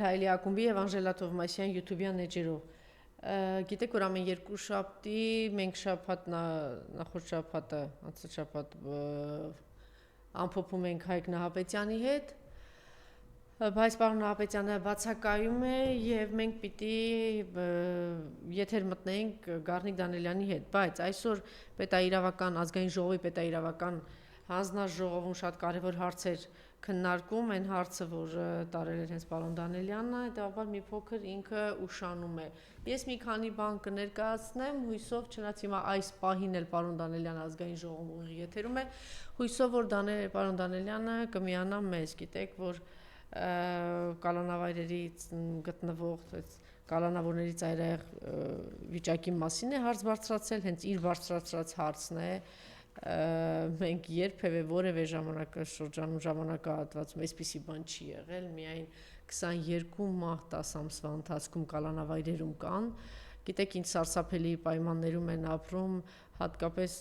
Հայլի ակումբի եւ Անժելա Թովմասյան YouTube-յան էջերով։ Գիտեք, որ ամեն երկու շաբթի մենք շաբաթ նախորդ շաբաթը, անցած շաբաթ ամփոփում ենք Հայկ Նահապետյանի հետ, բայց պարոն Նահապետյանը բացակայում է եւ մենք պիտի եթեր մտնենք Գառնիկ Դանիելյանի հետ, բայց այսօր պետաիրավական ազգային ժողովի պետաիրավական հանձնաժողովում շատ կարևոր հարցեր քննարկում են հարցը, որ տարել էր հենց պարոն Դանիելյանը, հետաբար մի փոքր ինքը ուշանում է։ Ես մի քանի բան կներկայացնեմ, հույսով, չնայած հիմա այս պահին էլ պարոն Դանիելյանը ազգային ժողովում ուղիղ եթերում է, հույսով, որ պարոն Դանիելյանը կմիանա մեզ, գիտեք, որ կալանավայրերից գտնվող կալանավորների ծայրահեղ վիճակի մասին է հարց բարձրացել, հենց իր բարձրացրած հարցն է, մենք երբևէ որևէ ժամանակահատվածում այսպիսի բան չի եղել, միայն 22 մահ 10 ամսվա ընթացքում կալանավայրերում կան, գիտեք ինչ սարսափելի պայմաններում են ապրում, հատկապես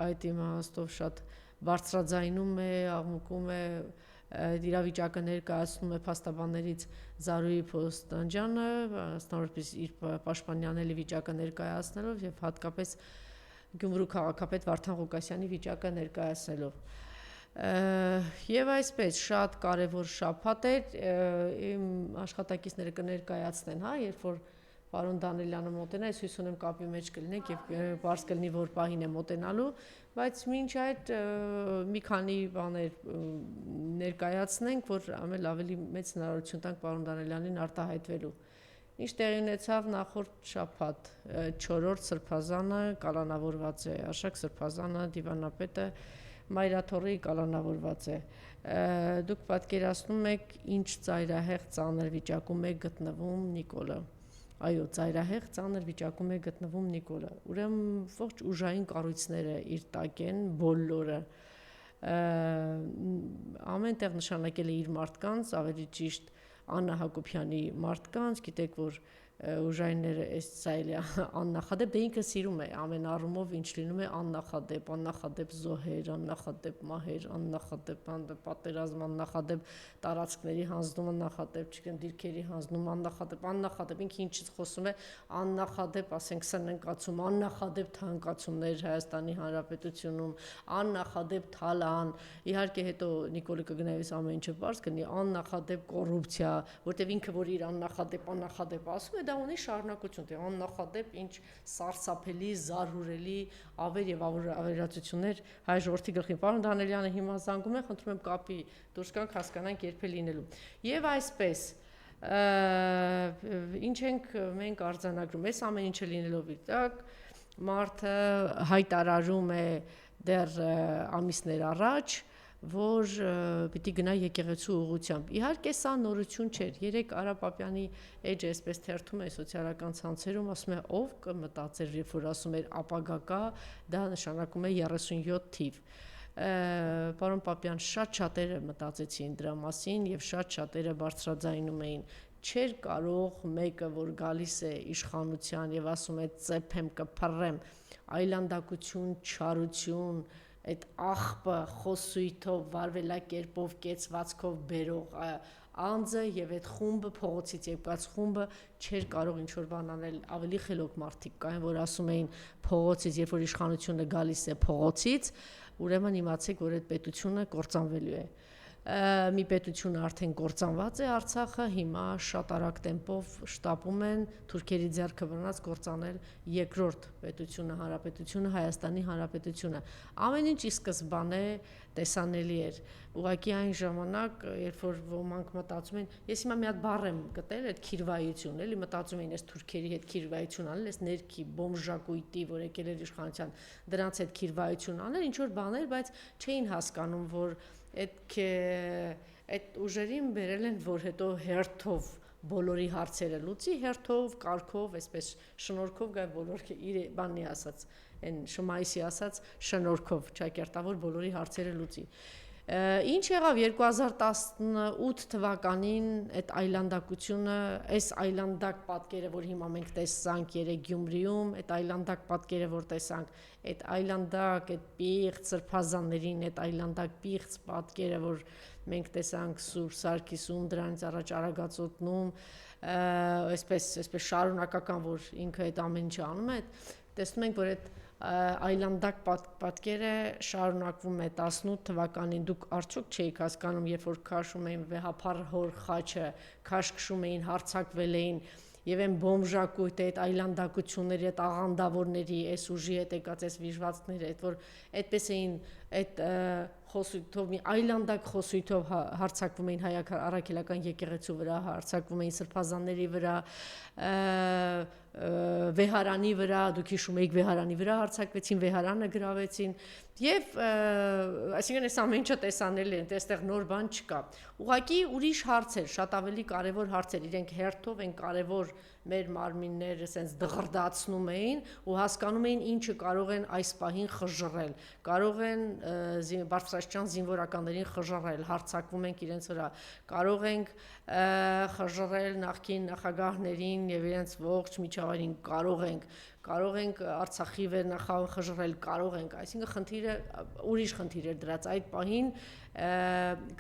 այդ իմաստով շատ բարձրաձայնում է, աղմկում է, իրավիճակը ներկայացնում է փաստաբաններից Զարուհի Փոստանջյանը, ստանորպես իր պաշտպանյանելի վիճակը ներկայացնելով եւ հատկապես Գյումրու քաղաքապետ Վարդան Ղուկասյանի վիճակը ներկայացնելով։ Եվ այսպես շատ կարևոր շաբաթ էր, իմ աշխատակիցները կներկայացնեն, երբ որ պարոն Դանիելյանը մոտենա, ես հույս ունեմ կապի մեջ կլինենք եւ բարձ կլինի որ պահին է մոտենալու, բայց մինչ այդ մի քանի բաներ ներկայացնենք, որ ավելի մեծ հնարավորություն տանք պարոն Դանիելյանին արտահայտվելու։ Ինչ տեղի ունեցավ նախորդ շաբաթ 4-րդ սրբազանը կալանավորված է, Արշակ Սրբազանը դիվանապետը Մայրաթորի կալանավորված է։ Դուք պատկերացնում եք ինչ ծայրահեղ ծանր վիճակում է գտնվում Նիկոլը։ Այո, ծայրահեղ ծանր վիճակում է գտնվում Նիկոլը։ Ուրեմն ողջ ուժային կառույցները իր տակ են բոլորը։ Ամենտեղ նշանակել է իր մարդկանց, ավելի ճիշտ Աննա Հակոբյանի մարդկանց, գիտեք, որ ուժայինները աննախադեպ, դե ինքը սիրում է ամեն առումով ինչ լինում է աննախադեպ զոհեր, աննախադեպ մահեր, աննախադեպ պատերազմ, աննախադեպ տարածքների հանձնում, աննախադեպ դիրքերի հանձնում, աննախադեպ ինքը ինչից խոսում է, աննախադեպ, ասենք սննկացում, աննախադեպ թանկացումներ Հայաստանի Հանրապետությունում, աննախադեպ թալան, իհարկե հետո Նիկոլը կգնայես ամեն ինչը բարձ կնի, աննախադեպ կոռուպցիա, որտեվ ինքը որ իր աննախադեպ ասում է, դա ունի շարունակություն, թե աննախադեպ ինչ սարսափելի, զարհուրելի ավեր եւ ավերածություններ հայ ժողովրդի գլխին։ Պարոն Դանիելյանը հիմա զանգում է, խնդրում եմ կապի դուրս գանք, հասկանանք երբ է լինելու։ Եվ այսպես ինչ ենք մենք արձանագրում, այս ամեն ինչը լինելով իրտակ, մարդը հայտարարում է դեռ ամիսներ առաջ, որ պիտի գնա եկեղեցու ուղղությամբ։ Իհարկե սա նորություն չէր։ Երեք Արա Պապյանի էջը այսպես թերթում է սոցիալական ցանցերում, ասում է ով կմտածեր, երբ որ ասում էր ապագա կա, դա նշանակում է 37 թիվ։ Պարոն Պապյան, շատ շատերը մտածեցին դրա մասին եւ շատ շատերը բարձրաձայնում էին։ Չէր կարող մեկը, որ գալիս է իշխանության եւ ասում է ծեփեմ կփռեմ, այլանդակություն, չարություն, այդ աղբը խոսույթով, վարվելակերպով, կեցվածքով բերող անձը եւ այդ խումբը փողոցից եկած խումբը չէր կարող ինչ որ բան անել, ավելի խելոք մարդիկ կային, որ ասում էին փողոցից, երբ որ իշխանությունը գալիս է փողոցից, ուրեմն իմացեք, որ այդ պետությունը կործանվելու է։ Մի պետությունը արդեն կործանված է Արցախը, հիմա շատ արագ տեմպով շտապում են թուրքերի ձեռքը բռնած կործանել երկրորդ պետությունը, հանրապետությունը, Հայաստանի Հանրապետությունը։ Ամեն ինչ ի սկզբանե տեսանելի էր։ Ուղղակի այն ժամանակ, երբ որ ոմանք մտածում են, ես հիմա մի հատ բառ եմ գտել, այդ քիրվայություն, էլի մտածում էին, այս թուրքերի հետ քիրվայություն անել, այս ներքի բոմժակույտի, որ եկել էր իշխանության, դրանց հետ քիրվայություն անել, ինչ որ բաներ, բայց չէին հասկանում, որ այդ ուժերին բերել են, որ հետո հերթով բոլորի հարցերը լուծի, հերթով, կարգով, այսպես շնորհքով գա բոլոր իր բանի ասած, այն Շմայիսի ասած շնորհքով, ճակերտավոր բոլորի հարցերը լուծի։ Ինչ եղավ 2018 թվականին այդ այլանդակությունը, այս այլանդակ պատկերը, որ հիմա մենք տեսանք երեք Գյումրիում, այդ այլանդակ պատկերը, որ տեսանք, այդ այլանդակ, այդ պիղծ սրբազաններին, այդ այլանդակ պիղծ պատկերը, որ մենք տեսանք Սուրբ Սարգիսում, դրանից առաջ Արագածոտնում, այսպես շարունակական, որ ինքը այդ ամեն ինչը անում է, տեսնում ենք, որ այդ այլանդակ պատկերը շարունակվում է 18 թվականին, դուք արդյոք չէիք հասկանում, երբ որ քաշում էին վեհափառ հոր խաչը, քաշքշում էին, հարձակվել էին, եւ այն բոմժակույտ այդ այլանդակությունների, այդ աղանդավորների, այս ուժի հետ եկած այս վիժվածքները, այդ որ այդպես էին այդ խոսույթով մի այլանդակ խոսույթով հարձակվում էին հայ առաքելական եկեղեցու վրա, հարձակվում էին սրբազանների վրա, վեհարանի վրա, դուք հիշում եք վեհարանի վրա հարձակվեցին, վեհարանը գրավեցին եւ այսինքն այս ամեն ինչը տեսանելի է, այստեղ նոր բան չկա։ Ուղղակի ուրիշ հարցեր, շատ ավելի կարևոր հարցեր, իրենք հերթով են կարևոր մեր մարմինները սենց դղրդացնում էին ու հասկանում էին ինչը կարող են այս պահին խժռել, կարող են բարձրաստիճան զինվորականներին խժռել, հարձակվում ենք իրենց վրա, կարող ենք խժռել նախկին նախագահներին եւ իրենց ողջ միջավայրին, կարող ենք Արցախի վերնախավը խժռել, կարող ենք, այսինքն խնդիրը ուրիշ խնդիր էր դրած այդ պահին,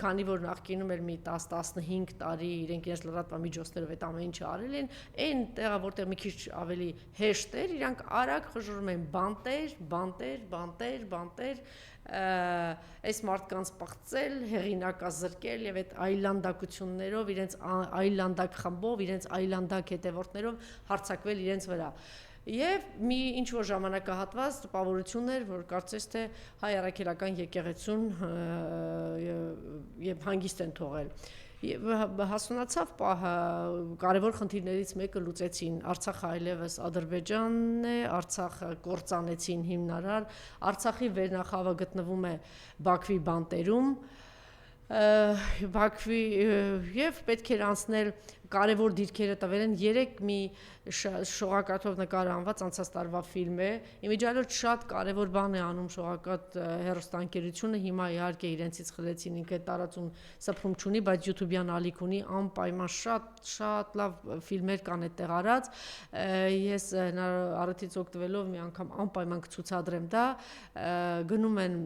քանի որ նախկինում էր մի 10-15 տարի իրենք իրենց լրատվամիջոցներով այդ ամեն ինչը արել են, այն տեղը որտեղ մի քիչ ավելի հեշտ էր, իրանք արագ խժռում են բանտեր, այս մարդկանց պղծել, հեղինակազրկել եւ այդ այլանդակություններով, իրենց այլանդակ խմբով, իրենց այլանդակ հետևորդներով հարձակվել իրենց վրա։ Եվ մի ինչ-որ ժամանակահատված տպավորություն էր, որ կարծես թե հայ առաքելական եկեղեցուն եւ հանգիստ են թողել։ Եվ հասունացավ պահը, կարևոր խնդիրներից մեկը լուծեցին, Արցախը այլևս Ադրբեջանն է, Արցախը կործանեցին հիմնարար, Արցախի վերնախավը գտնվում է Բաքվի բանտերում, Բաքվի եւ պետք էր անցնել կարևոր դիրքերը տվել են 3 մի շողակաթով նկարահանված անցած տարվա ֆիլմ է։ Իմիջիայլոց շատ կարևոր բան է անում շողակաթ հեռուստաընկերությունը, հիմա իհարկե իրենցից խլեցին, ինքը տարածում սփռում չունի, բայց YouTube-յան ալիք ունի, անպայման շատ լավ ֆիլմեր կան այդտեղ արած։ Ես առիթից օգտվելով մի անգամ անպայման կցուցադրեմ դա, գնում են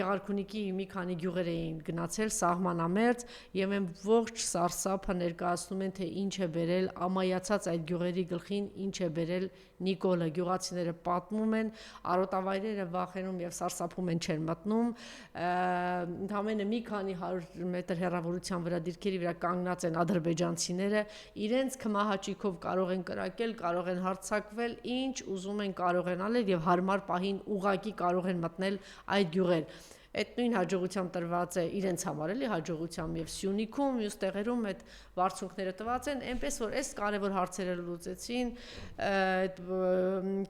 Գեղարքունիքի մի քանի գյուղեր էին գնացել սահմանամերձ եւ այն ողջ սարսափը ներկայացնում են, թե ինչ է բերել ամայացած այդ գյուղերի գլխին, ինչ է բերել Նիկոլը, գյուղացիները պատմում են, արոտավայրերը վախենում եւ սարսափում են չեն մտնում, ընդամենը մի քանի 100 մետր հեռավորության վրա դիրքերի վրա կանգնած են ադրբեջանցիները, իրենց քմահաճիկով կարող են կրակել, կարող են հարձակվել, ինչ ուզում են կարող են անել եւ հարմար պահին ուղակի կարող են մտնել այդ գյուղեր։ Այդ նույն հաջողությամբ տրված է իրենց համար էլի հաջողությամբ եւ Սյունիքում, մյուս տեղերում այդ բարձունքները տված են, այնպես որ այս կարևոր հարցերը լուծեցին, այդ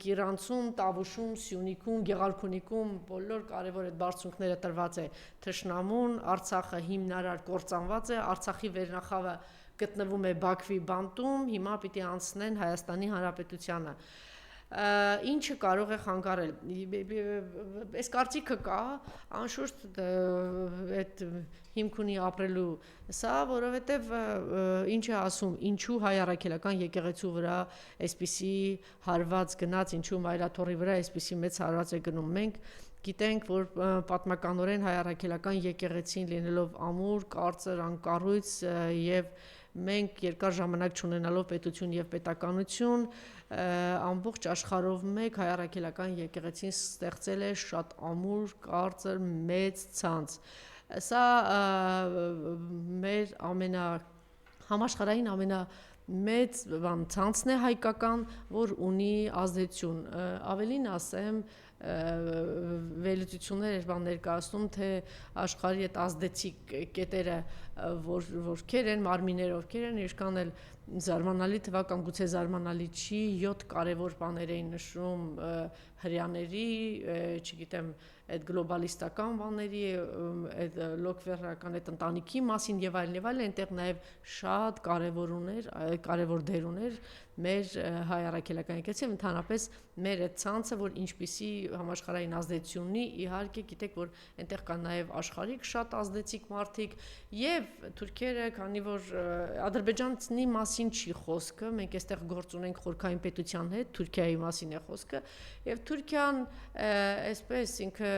Կիրանցում, Տավուշում, Սյունիքում, Գեղարքունիքում բոլոր կարևոր այդ բարձունքները տրված է թշնամուն, Արցախը հիմնարար կործանված է, Արցախի վերնախավը գտնվում է Բաքվի բանտում, հիմա պիտի անցնեն Հայաստանի Հանրապետությանը։ Ինչը կարող է խանգարել, այս կարծիքը կա, անշուշտ այդ հիմք ունի ապրելու սա, որովհետև ինչ է ասում, ինչու հայ առաքելական եկեղեցու վրա այսպիսի հարված գնաց, ինչու Մայրաթորի վրա այսպիսի մեծ հարված է գնում, մենք գիտենք, որ պատմականորեն հայ առաքելական եկեղեցին լինելով ամուր, կարծր, անկառույց եւ մենք երկար ժամանակ չունենալով պետություն եւ պետականություն ամբողջ աշխարհով մեկ հայ առաքելական եկեղեցին ստեղծել է շատ ամուր, կարծր, մեծ ցանց։ Սա մեր համաշխարհային ամենամեծ ցանցն է հայկական, որ ունի ազդեցություն։ Ավելին ասեմ, վերլուծություններ էր բան ներկայացնում, թե աշխարհի այդ ազդեցիկ կետերը որքեր են, մարմինները ովքեր են, ինչքան էլ զարմանալի թվական, գուցե զարմանալի չի, 7 կարևոր բաներ էին նշում հрьяաների, չգիտեմ, այդ գլոբալիստական բաների, այդ լոկվերական այդ ընտանիքի մասին եւ այլն, այնտեղ նաեւ շատ կարևոր դեր ուներ մեր հայ առաքելական եկեղեցին, ընդհանրապես մեր այդ ցանցը, որ ինչպիսի համաշխարհային ազդեցություն ունի, իհարկե գիտեք, որ այնտեղ կան նաև աշխարհիկ շատ ազդեցիկ մարդիկ եւ թուրքերը, քանի որ Ադրբեջանի մասին չի խոսքը, մենք այստեղ գործ ունենք խորքային պետության հետ, Թուրքիայի մասին է խոսքը, եւ Թուրքիան այսպես ինքը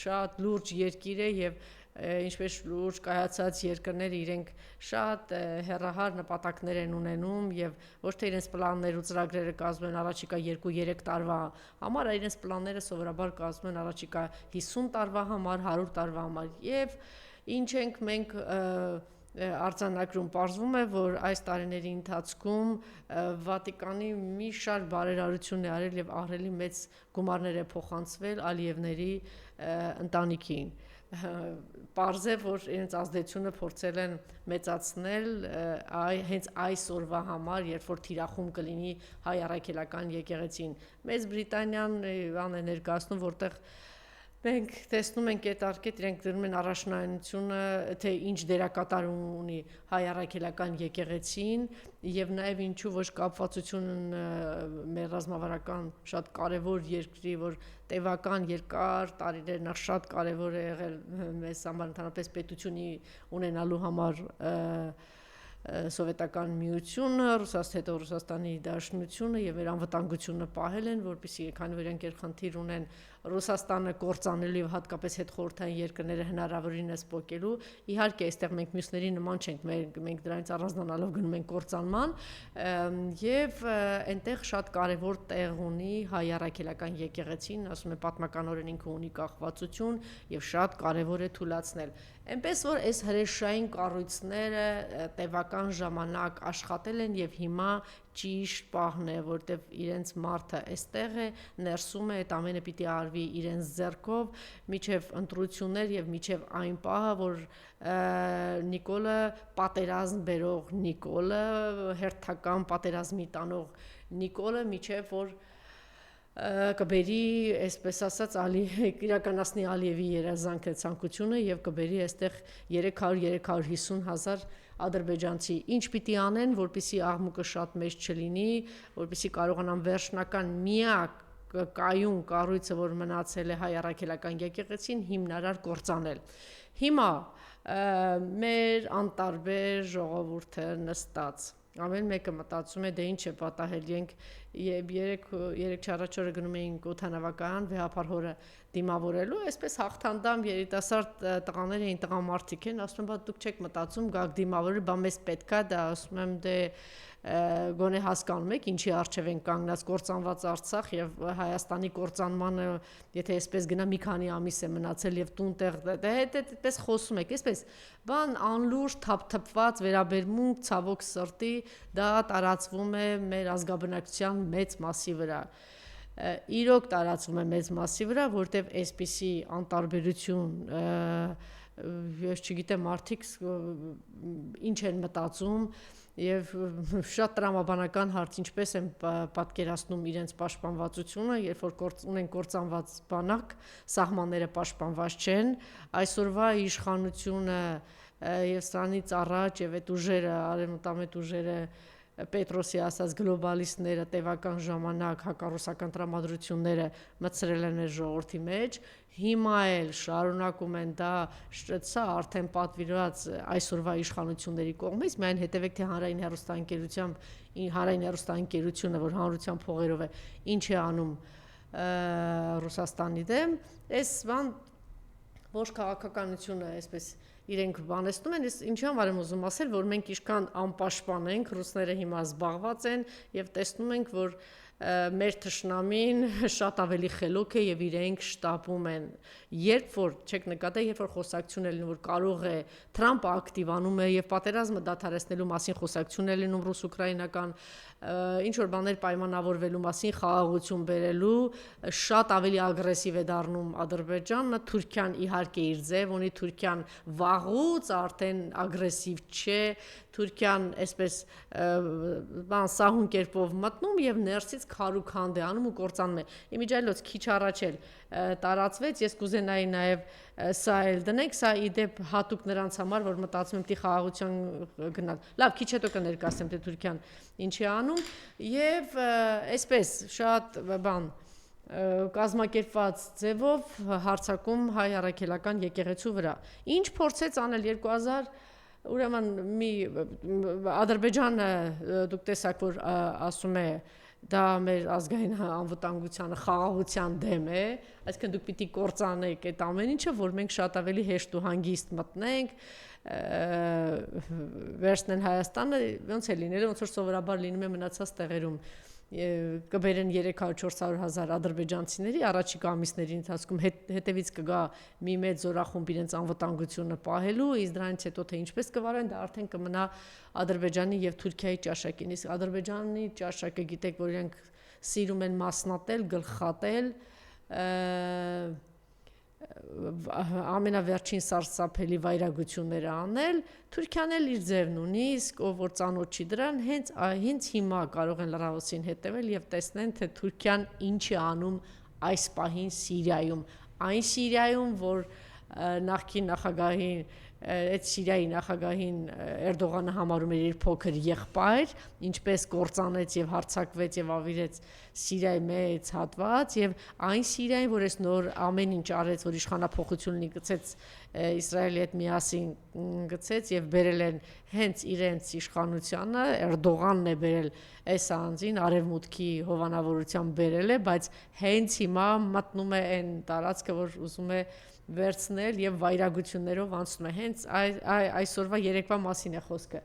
շատ լուրջ երկիր է եւ ինչպես լուրջ կայացած երկրները իրենք շատ հեռահար նպատակներ են ունենում եւ ոչ թե իրենց պլաններ ու ծրագրերը կազմում են առաջիկա 2-3 տարվա համար, այլ իրենց պլանները սովորաբար կազմում են առաջիկա 50 տարվա համար, 100 տարվա համար եւ ինչ ենք մենք արձանագրում, պարզվում է, որ այս տարիների ընթացքում Վատիկանի մի շարք բարերարություն է արել եւ ահռելի մեծ գումարներ է փոխանցվել Ալիևների ընտանիքին։ Պարզ է, որ իրենց ազդեցությունը փորձել են մեծացնել հենց այս օրվա համար, երբ որ թիրախում կլինի հայ առաքելական եկեղեցին։ Մեծ Բրիտանիան բան է ներկայացնում, որտեղ մենք տեսնում ենք այդ արկետ իրենք դնում են առաջնայնությունը, թե ինչ դերակատարում ունի հայ առաքելական եկեղեցին եւ նաեւ ինչու ոչ կապվածություն մեր ռազմավարական շատ կարեւոր երկրի, որ տևական երկար տարիներ նախ շատ կարեւոր է եղել մեզ համար ընդհանրապես պետությունի ունենալու համար սովետական միությունը, հետո Ռուսաստանի Դաշնությունը եւ մեր անվտանգությունը պահել են, որպեսզի քանի որ իրենք խնդիր ունեն Ռուսաստանը կործանելու եւ հատկապես հետխորհրդային երկրները հնարավորինս փոկելու, իհարկե այստեղ մենք մյուսների նման չենք, մենք դրանից առանձնանալով գնում ենք կործանման եւ այնտեղ շատ կարեւոր տեղ ունի հայ առաքելական եկեղեցին, ասում են պատմականորեն ինքը ունի կախվածություն եւ շատ կարեւոր է թույլատրել։ Այնպես որ այս հրեշային կառույցները տևական ժամանակ աշխատել են եւ հիմա ճիշտ պահն է, որտեվ իրենց մարդը այստեղ է, ներսում է, այդ ամենը պիտի արվի իրենց ձեռքով, միջև ընտրություններ եւ միջև այն պահը, որ Նիկոլը պատերազմ բերող Նիկոլը, հերթական պատերազմի տանող Նիկոլը, միջև որ կբերի, այսպես ասած, իրականացնի Ալիևի երազանքը ցանկությունը եւ կբերի այստեղ 300-350 հազար ադրբեջանցի։ Ինչ պիտի անեն, որպեսզի աղմուկը շատ մեծ չլինի, որպեսզի կարողանան վերջնական միակ կայուն կառույցը, որ մնացել է հայ առաքելական եկեղեցին, հիմնարար կործանել։ Հիմա մեր անտարբեր ժողովուրդը նստած ամեն մեկը մտածում է դե ինչ է պատահել, ենք 3 առաջ օրը գնում էինք օդանավակայան վեհապար հորը դիմավորելու, այսպես հաղթանդամ երիտասարդ տղաներ էին, տղամարդիկ են, ասում եմ, բա դուք չեք մտածում, գաք դիմավորել, բա մեզ պետքա դա, ասում եմ, դե գոնե հասկանում եք ինչի առջև են կանգնած կործանված Արցախ եւ Հայաստանի կործանմանը, եթե այսպես գնա մի քանի ամիս է մնացել եւ տունտեղ այդպես խոսում եք, այսպես բան անլուրջ թափթփված վերաբերմունք ցավոք սրտի դա տարածվում է մեր ազգաբնակչության մեծ մասի վրա։ Իրոք տարածվում է մեծ մասի վրա, որտեվ այսպիսի անտարբերություն ես չգիտեմ մարդիկ ինչ են մտածում եւ շատ տրամաբանական հարց ինչպես են պատկերացնում իրենց պաշտպանվածությունը, երբ որ ունեն կործանված բանակ, սահմանները պաշտպանված չեն, այսօրվա իշխանությունը եւ սրանից առաջ եւ այդ ուժերը, արևմտամետ ուժերը Պետրոսի ասած գլոբալիստները տևական ժամանակ հակառուսական տրամադրությունները մտցրել են ժողովրդի մեջ, հիմա էլ շարունակում են դա շտցա արդեն պատվիրված այսօրվա իշխանությունների կողմից, միայն հետևեք թե հանրային հեռուստաընկերությունը, որ հանրության փողերով է, ինչ է անում Ռուսաստանի դեմ, այս բան ոչ քաղաքականությունը այսպես իրենք բանեցնում են, ինչի համար եմ ուզում ասել, որ մենք ինչքան անպաշտպան ենք, ռուսները հիմա զբաղված են եւ տեսնում ենք, որ մեր թշնամին շատ ավելի խելոք է եւ իրենք շտապում են, երբ որ չեք նկատել, երբ որ խոսակցություն է լինում, որ կարող է Թրամփը ակտիվանում է եւ պատերազմը դադարեցնելու մասին խոսակցություն է լինում ռուս-ուկրաինական ինչ որ բաներ պայմանավորվելու մասին խաղաղություն բերելու, շատ ավելի ագրեսիվ է դառնում Ադրբեջանը, Թուրքիան իհարկե իր ձև ունի, Թուրքիան վաղուց արդեն ագրեսիվ չէ, Թուրքիան այսպես սահուն կերպով մտնում եւ ներսից հենց քարուքանդ է անում ու կործանում է։ Իմիջիայլոց քիչ առաջ էլ տարածվեց, ես կուզենայի նաև սա էլ դնենք, սա իդեպ հատուկ նրանց համար, որ մտածում եմ պիտի խաղաղության գնալ։ Լավ, քիչ հետո կներկայացնեմ թե Թուրքիան ինչի անում եւ այսպես շատ բան կազմակերպված ձևով հարձակում հայ առաքելական եկեղեցու վրա։ Ինչ փորձեց անել 2000 ուրեմն մի Ադրբեջանը դուք տեսաք որ ասում է դա մեր ազգային անվտանգության խաղաղության դեմ է, այսինքն դուք պիտի կործանեք այդ ամեն ինչը, որ մենք շատ ավելի հեշտ ու հանգիստ մտնենք, վերցնեն Հայաստանը, ոնց է լինել, ոնց որ սովորաբար լինում է մնացած տեղերում կբերեն 300-400 հազար ադրբեջանցիների առաջիկա ամիսների ընթացքում հետևից կգա մի մեծ զորախումբ իրենց անվտանգությունը պահելու, իսկ դրանից հետո թե ինչպես կվարեն, դա արդեն կմնա Ադրբեջանի եւ Թուրքիայի ճաշակին։ Իսկ Ադրբեջանի ճաշակը գիտեք, որ իրենք սիրում են մասնատել, գլխատել, ամենավերջին սարսափելի վայրագությունները անել, Թուրքիան էլ իր ձևն ունի, իսկ ով որ ծանոթ չի դրան, հենց հիմա կարող են լրահոսին հետևել եւ տեսնեն, թե Թուրքիան ինչ է անում այս պահին Սիրիայում, այն Սիրիայում, որ նախկին նախագահին այդ Սիրիայի նախագահին Էրդողանը համարում էր իր փոքր եղբայր, ինչպես կործանեց եւ հարձակվեց եւ ավիրեց Սիրիայի մեծ հատված եւ այն Սիրիային, որ այս նոր ամեն ինչ արեց, որ իշխանապողությունն գցեց Իսրայելի հետ միասին գցեց եւ բերել են հենց իրենց իշխանությանը, Էրդողանն է բերել այս անձին արևմուտքի հովանավորությամբ բերել է, բայց հենց հիմա մտնում է այն տարածքը, որ ուզում է վերցնել եւ վայրագություններով անցնում է հենց այսօրվա երեկվա մասին է խոսքը։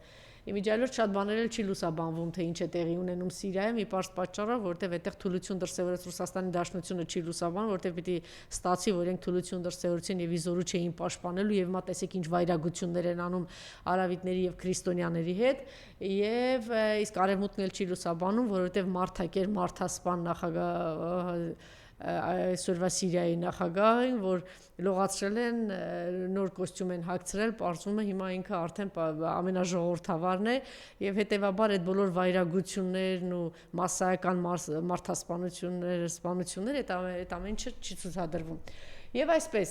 Իմիջիայլոց շատ բաներ էլ չի լուսաբանվում, թե ինչ է տեղի ունենում Սիրիայում, մի պարզ պատճառով, որտեղ այդտեղ թուլություն դրսևորեց Ռուսաստանի Դաշնությունը չի լուսաբանում, որտեղ պիտի ստացի, որ իրենք թուլություն դրսևորեցին եւ իզորու չէին պաշտպանելու եւ հիմա տեսեք ինչ վայրագություններ են անում արավիտների եւ քրիստոնյաների հետ, եւ իսկ արևմուտքն էլ չի լուսաբանում, որովհետեւ Մարթակեր Մարթասպան նախագահ այսօրվա Սիրիայի նախագահին, որ լողացրել են, նոր կոստյում են հագցրել, պարզվում է հիմա ինքը արդեն ամենաժողովրդավարն է եւ հետեւաբար այդ բոլոր վայրագություններն ու մասսայական մարդասպանությունները այդ ամեն ինչը չի ցուցադրվում։ Եվ այսպես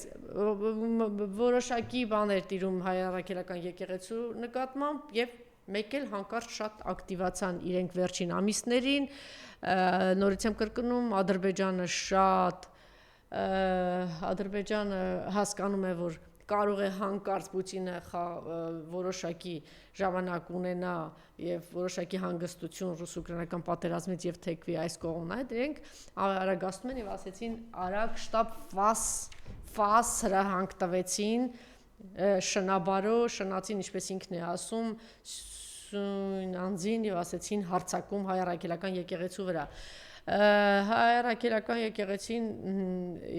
որոշակի բաներ տիրում հայ առաքելական եկեղեցու նկատմամբ եւ մեկ էլ հանկարծ շատ ակտիվացան իրենք վերջին ամիսներին, նորից եմ կրկնում, Ադրբեջանը հասկանում է, որ կարող է հանկարծ Պուտինը որոշակի ժամանակ ունենա եւ որոշակի հանգստություն ռուս-ուկրաինական պատերազմից եւ թեքվի այս կողմն այդ իրենք արագացնում են եւ ասեցին արագ շտաբ ֆաս հրահանգ տվեցին շնացին, ինչպես ինքն է ասում, անձին եւ ասեցին հարձակում հայ առաքելական եկեղեցու վրա։ Հայ առաքելական եկեղեցին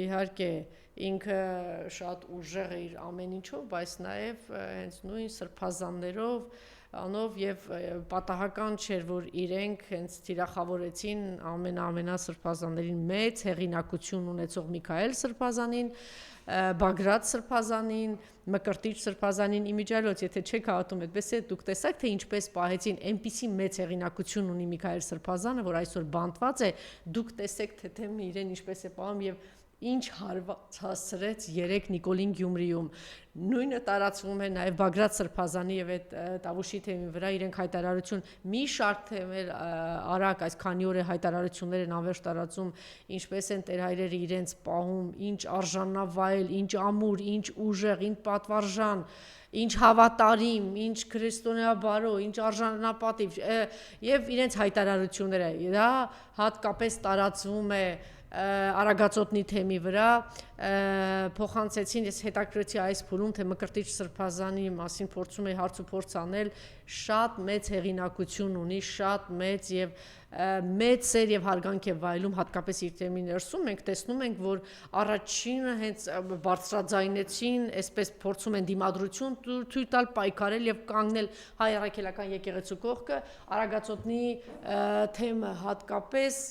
իհարկե ինքը շատ ուժեղ է իր ամեն ինչով, բայց նաեւ հենց նույն սրբազաններով անով եւ պատահական չէր, որ իրենք հենց թիրախավորեցին ամենասրբազաններին մեծ հեղինակություն ունեցող Միքայել սրբազանին, Բագրատ սրբազանին, Մկրտիչ սրբազանին, իմիջիայլոց, եթե չեք հավատում այդպես է, դուք տեսաք, թե ինչպես պահեցին, այնպիսի մեծ հեղինակություն ունի Միքայել սրբազանը, որ այսօր բանտված է, դուք տեսեք, թե իրեն ինչպես է պահում եւ ինչ հարված հասցրեց 3 Նիկոլին Գյումրիում։ Նույնը տարածվում է նաև Բագրատ սրբազանի եւ այդ Տավուշի թեմի վրա իրենք հայտարարություն մի շարք թեմեր արագ այս քանի օր է հայտարարություններ են անվերջ տարածում, ինչպես են տերհայրերը իրենց պահում, ինչ արժանավայել, ինչ ամուր, ինչ ուժեղ, ինչ պատվարժան, ինչ հավատարիմ, ինչ քրիստոնեաբարո, ինչ արժանապատիվ եւ իրենց հայտարարությունները դա հատկապես տարածվում է Արագածոտնի թեմի վրա փոխանցեցին, ես հետաքրքրեցի այս փուլում, թե Մկրտիչ սրբազանի մասին փորձում է հարց ու փորձ անել, շատ մեծ հեղինակություն ունի, շատ մեծ եւ մեծ սեր եւ հարգանք է վայելում, հատկապես իր թեմի ներսում մենք տեսնում ենք, որ առաջինը հենց բարձրաձայնեցին, այսպես փորձում են դիմադրություն թույլ տալ պայքարել եւ կանգնել հայ առաքելական եկեղեցու կողքը, Արագածոտնի թեմը հատկապես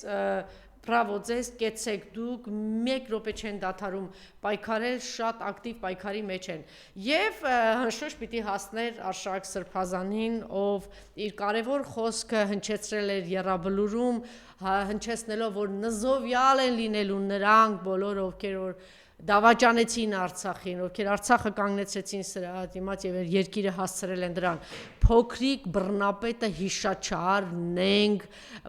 բրավո ձեզ, կեցեք դուք, մեկ րոպե չեն դադարում պայքարել, շատ ակտիվ պայքարի մեջ են։ Եվ հնշուշ պիտի հասներ Արշակ Սրբազանին, ով իր կարևոր խոսքը հնչեցրել էր եռաբլուրում, հնչեցնելով, որ նզովյալ են լինելու նրանք բոլորը, ովքեր որ դավաճանեցին Արցախին, ովքեր Արցախը կանգնեցրեցին սրա դիմաց եւ երկիրը հասցրել են դրան։ Փոքրիկ բռնապետը հիշաչարն ենք,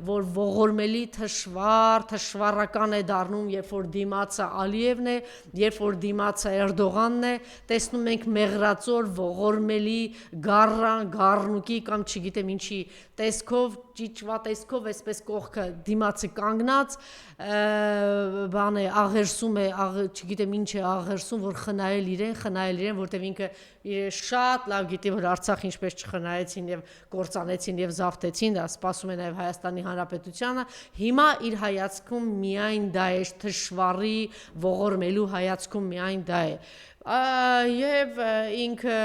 որ ողորմելի թշվառական է դառնում, երբ որ դիմացը Ալիևն է, երբ որ դիմացը Էրդողանն է, տեսնում ենք մեղրածոր ողորմելի գառնուկի կամ չգիտեմ ինչի տեսքով, ճիճվա տեսքով, այսպես կողքը դիմացը կանգնած, բան է աղերսում է, չգիտեմ ինչ է աղերսում, որ խնայել իրեն, որտեղ ինքը շատ լավ գիտի, որ Արցախ ինչպես չխնայեցին եւ կործանեցին եւ զավթեցին, դա սպասում է նաեւ Հայաստանի Հանրապետությանը, հիմա իր հայացքում միայն դա է, թշվառի ողորմելու հայացքում միայն դա է։ Եվ ինքը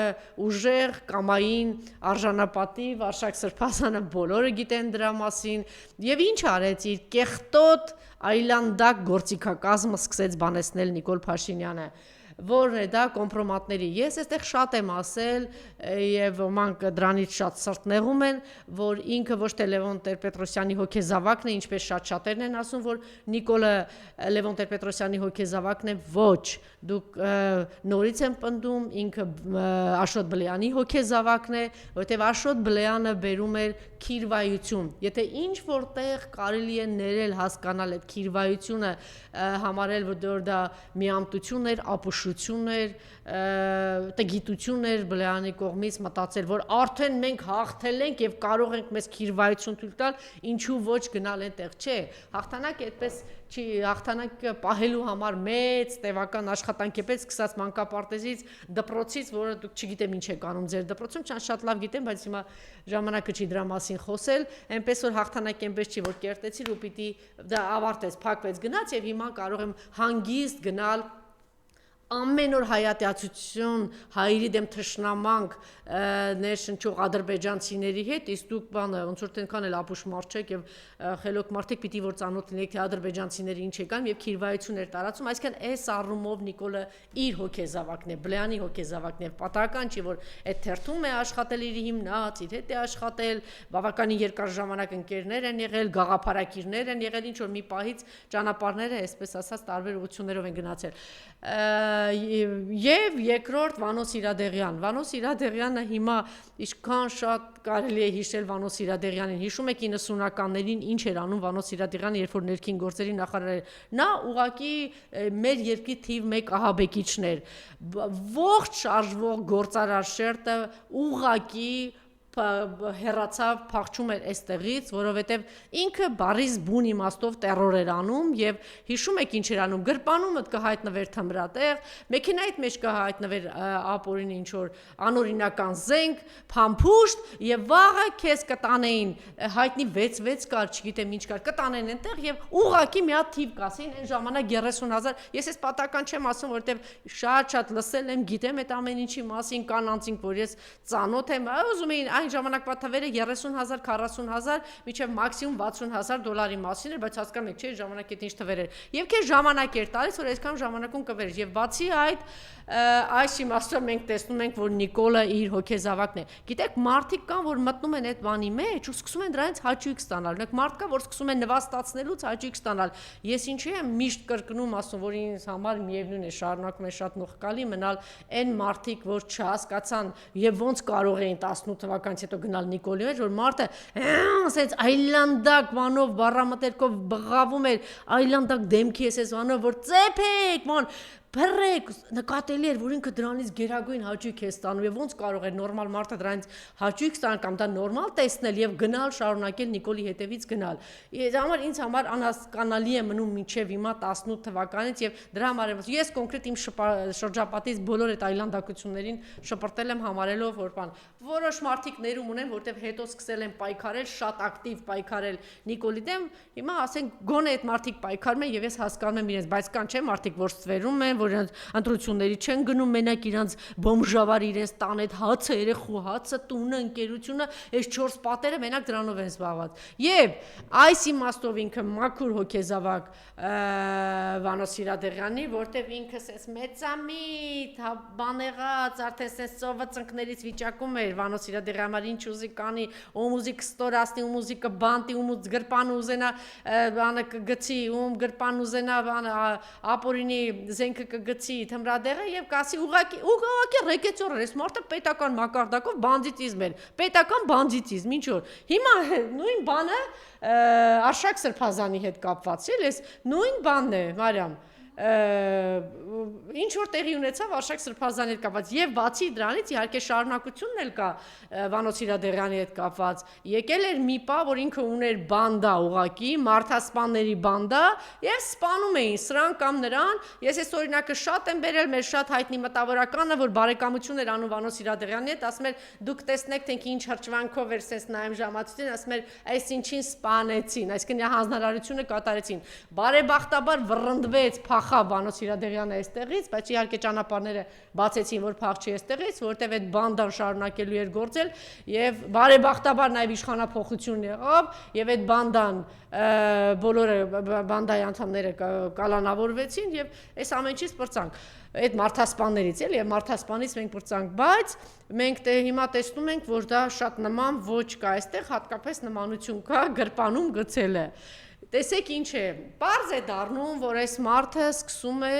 ուժեղ կամային արժանապատիվ Արշակ Սրբազանը բոլորը գիտեն դրա մասին եւ ինչ արեց իր կեղտոտ այլանդակ գործիքակազմը սկսեց բանեցնել Նիկոլ Փաշինյանը, որն է դա կոմպրոմատների։ Ես այստեղ շատ եմ ասել եւ ոմանք դրանից շատ սրտնեղում են, որ ինքը ոչ թե Լևոն Տեր-Պետրոսյանի հոգեզավակն է, ինչպես շատ-շատերն են ասում, որ Նիկոլը Լևոն Տեր-Պետրոսյանի հոգեզավակն է, ոչ, դուք նորից եմ պնդում, ինքը Աշոտ Բլեյանի հոգեզավակն է, որտեղ Աշոտ Բլեյանը բերում էր քիրվայություն։ Եթե ինչ որտեղ կարելի է ներել, հասկանալ այդ քիրվայությունը, համարել, որ դա միամտություն էր, ապուշություն էր, տգիտություն էր Բլեյանի կողմից մտածել, որ արդեն մենք հաղթել ենք եւ կարող ենք մեզ քիրվայություն թույլ տալ, ինչու ոչ գնալ այնտեղ, չէ, հաղթանակը այդպես չի, հաղթանակը պահելու համար մեծ տևական աշխատանք է պես սկսած մանկապարտեզից, դպրոցից, որը դուք չգիտեմ ինչ եք անում ձեր դպրոցում, շատ լավ գիտեմ, բայց հիմա ժամանակը չի դրա մասին խոսել, այնպես որ հաղթանակը այնպես չի, որ կերտեցիր ու պիտի դա ավարտես, փակվեց, գնաց եւ հիմա կարող եմ հանգիստ գնալ ամեն օր հայատյացություն, հայերի դեմ թշնամանք ներշնչող ադրբեջանցիների հետ, իսկ դուք բանը ոնց որ տենքան էլ ապուշ մարդ չեք եւ խելոք մարդիկ պիտի որ ծանոթ լինեք թե ադրբեջանցիները ինչ եկան եւ քիրվայություն էր տարածում, այսինքն այս առումով Նիկոլը իր հոգեզավակն է, Բլեյանի հոգեզավակն է, պատահական չի որ այդ թերթում է աշխատել իր հիմնած, իր հետ է աշխատել, բավականին երկար ժամանակ ընկերներ են եղել, գաղափարակիրներ են եղել, ինչ որ մի պահից ճանապարհները, այսպես ասած, տարբեր ուղություններով են գնացել։ Եվ երկրորդ Վանո Սիրադեղյանը հիմա ինչքան շատ կարելի է հիշել Վանո Սիրադեղյանին, հիշում եք 90-ականներին ինչ էր անում Վանո Սիրադեղյանը, երբ որ ներքին գործերի նախարար էր, նա ուղղակի մեր երկրի թիվ 1 ահաբեկիչն էր, ողջ շարժվող գործարար շերտը ուղղակի հեռացավ, փախչում էր այստեղից, որովհետև ինքը բարիս բուն իմաստով տերոր էր անում եւ հիշում եք ինչ էր անում, գրպանումը կհայտնվեր թմրատեղ, մեքենայիդ մեջ կհայտնվեր ապօրին ինչ որ անօրինական զենք, փամփուշտ եւ վաղը քեզ կտանեին, հայտնի 6 կար, չգիտեմ ինչ կար, կտանեն այնտեղ եւ ուղակի մի հատ թիվ կասեին, այն ժամանակ 30000, ես էս պատական չեմ ասում, որովհետև շատ լսել եմ, գիտեմ այդ ամեն ինչի մասին, կան անձինք, որ ես ծանոթ եմ, ուզում էին այն ժամանակվա թվերը 30000, 40000, մինչև մաքսիմում 60000 դոլարի մասին էր, բայց հասկանում եք, չէ, ժամանակ այդ ինչ թվեր էր։ Եվ քեզ ժամանակ էր տալիս, որ այսքան ժամանակում կվերես։ Եւ բացի այդ, այս իմաստով մենք տեսնում ենք, որ Նիկոլը իր հոգեզավակն է։ Գիտեք, մարդիկ կան, որ մտնում են այդ բանի մեջ ու սկսում են դրանից հաճույք ստանալ։ Ունեք մարդ կա, որ սկսում են նվաստացնելուց հաճույք ստանալ։ Ես ինչի եմ միշտ կրկնում, ասում, որ ինձ համար միևնույն է, շարունակում է շատ նողկալի մնալ այն մարդիկ, որ չհասկացան եւ ոնց կարող էին 18 թվականից հետո գնալ Նիկոլի մեջ, որ մարդը ասենց այլանդակ բանով բառամտերքով բղավում էր, այլանդակ դեմքի էս բանով, որ ծեփեք, ման բռեք, նկատելի էր, որ ինքը դրանից գերագույն հաճույք է ստանում եւ ոնց կարող է նորմալ մարդը դրանից հաճույք ստանալ կամ դա նորմալ տեսնել եւ գնալ շարունակել Նիկոլի հետևից գնալ։ Ինձ համար անհասկանալի է մնում մինչեւ հիմա 18 թվականից եւ դրա համար ես կոնկրետ իմ շրջապատից բոլոր այդ այլանդակություններին շպրտել եմ համարելով, որ բան որոշ մարդիկ ներում ունեն, որտեվ հետո սկսել են պայքարել, շատ ակտիվ պայքարել Նիկոլի դեմ, հիմա ասենք գոնե այդ մարդիկ պայքարում են եւ ես հասկանում եմ իրենց, բայց կան չէ մարդիկ, որ ստվերում են, որ իրանց ընտրությունների չեն գնում, մենակ իրանց բոմժավար իրենց տան այդ հացը, երեխու հացը, տունը, ընկերությունը, այս 4 պատերը մենակ դրանով են զբաղված։ Եվ այս իմաստով ինքը մաքուր հոգեզավակ Վանո Սիրադեղյանի, որտեվ ինքը սես մեծամիտ, բան եղած, արդեն սես ծովը ծնկներից վիճակում էր Վանո Սիրադեղյանը ինչ ուզի կանի, ում ուզի կստորացնի, ում ուզի կբանտի, ում ուզի գրպան ուզենա, բանը կգցի, ում գրպան ուզենա, բանը ապորինի զենքը կգցի թմրադեղը եւ կասի ուղղակի ռեկետյոր էր, այս մարդը պետական մակարդակով բանդիտիզմ էր, պետական բանդիտիզմ, ինչ որ։ Հիմա նույն բանը Արշակ Սրբազանի հետ կապված է, այս նույն բանն է, Մարիամ, ինչ որ տեղի ունեցավ Արշակ Սրբազանի հետ կապված եւ բացի դրանից իհարկե շարունակությունն էլ կա Վանո Սիրադեղյանի հետ կապված եկել էր մի պա որ ինքը ուներ բանդա ուղակի մարդասպանների բանդա եւ սպանում էին սրան կամ նրան ես այս օրինակը շատ եմ բերել մեր շատ հայտնի մտավորականը որ բարեկամություն էր անում Վանո Սիրադեղյանի հետ ասում էր դուք տեսնեք թե ինչ հրճվանքով էր sense նայում ժամացույցին ասում էր այս ինչին սպանեցին այսինքն հանձնարարությունը կատարեցին բարեբախտաբար վռնդվեց Վանո Սիրադեղյանը այստեղից, բայց իհարկե ճանապարհները բացեցին, որ փախչի այստեղից, որտեղ այդ բանդան շարունակելու էր գործել եւ բարեբախտաբար նաեւ իշխանապողություն եղավ եւ այդ բանդան բոլորը բանդայի անդամները կալանավորվեցին եւ այս ամեն ինչից պրծանք այդ մարդասպաններից էլ եւ մարդասպանից մենք պրծանք, բայց մենք հիմա տեսնում ենք, որ դա շատ նման ոչ կա այստեղ, հատկապես նմանություն կա գրպանում գցելը Տեսեք ինչ է, պարզ է դառնում, որ այս մարդը սկսում է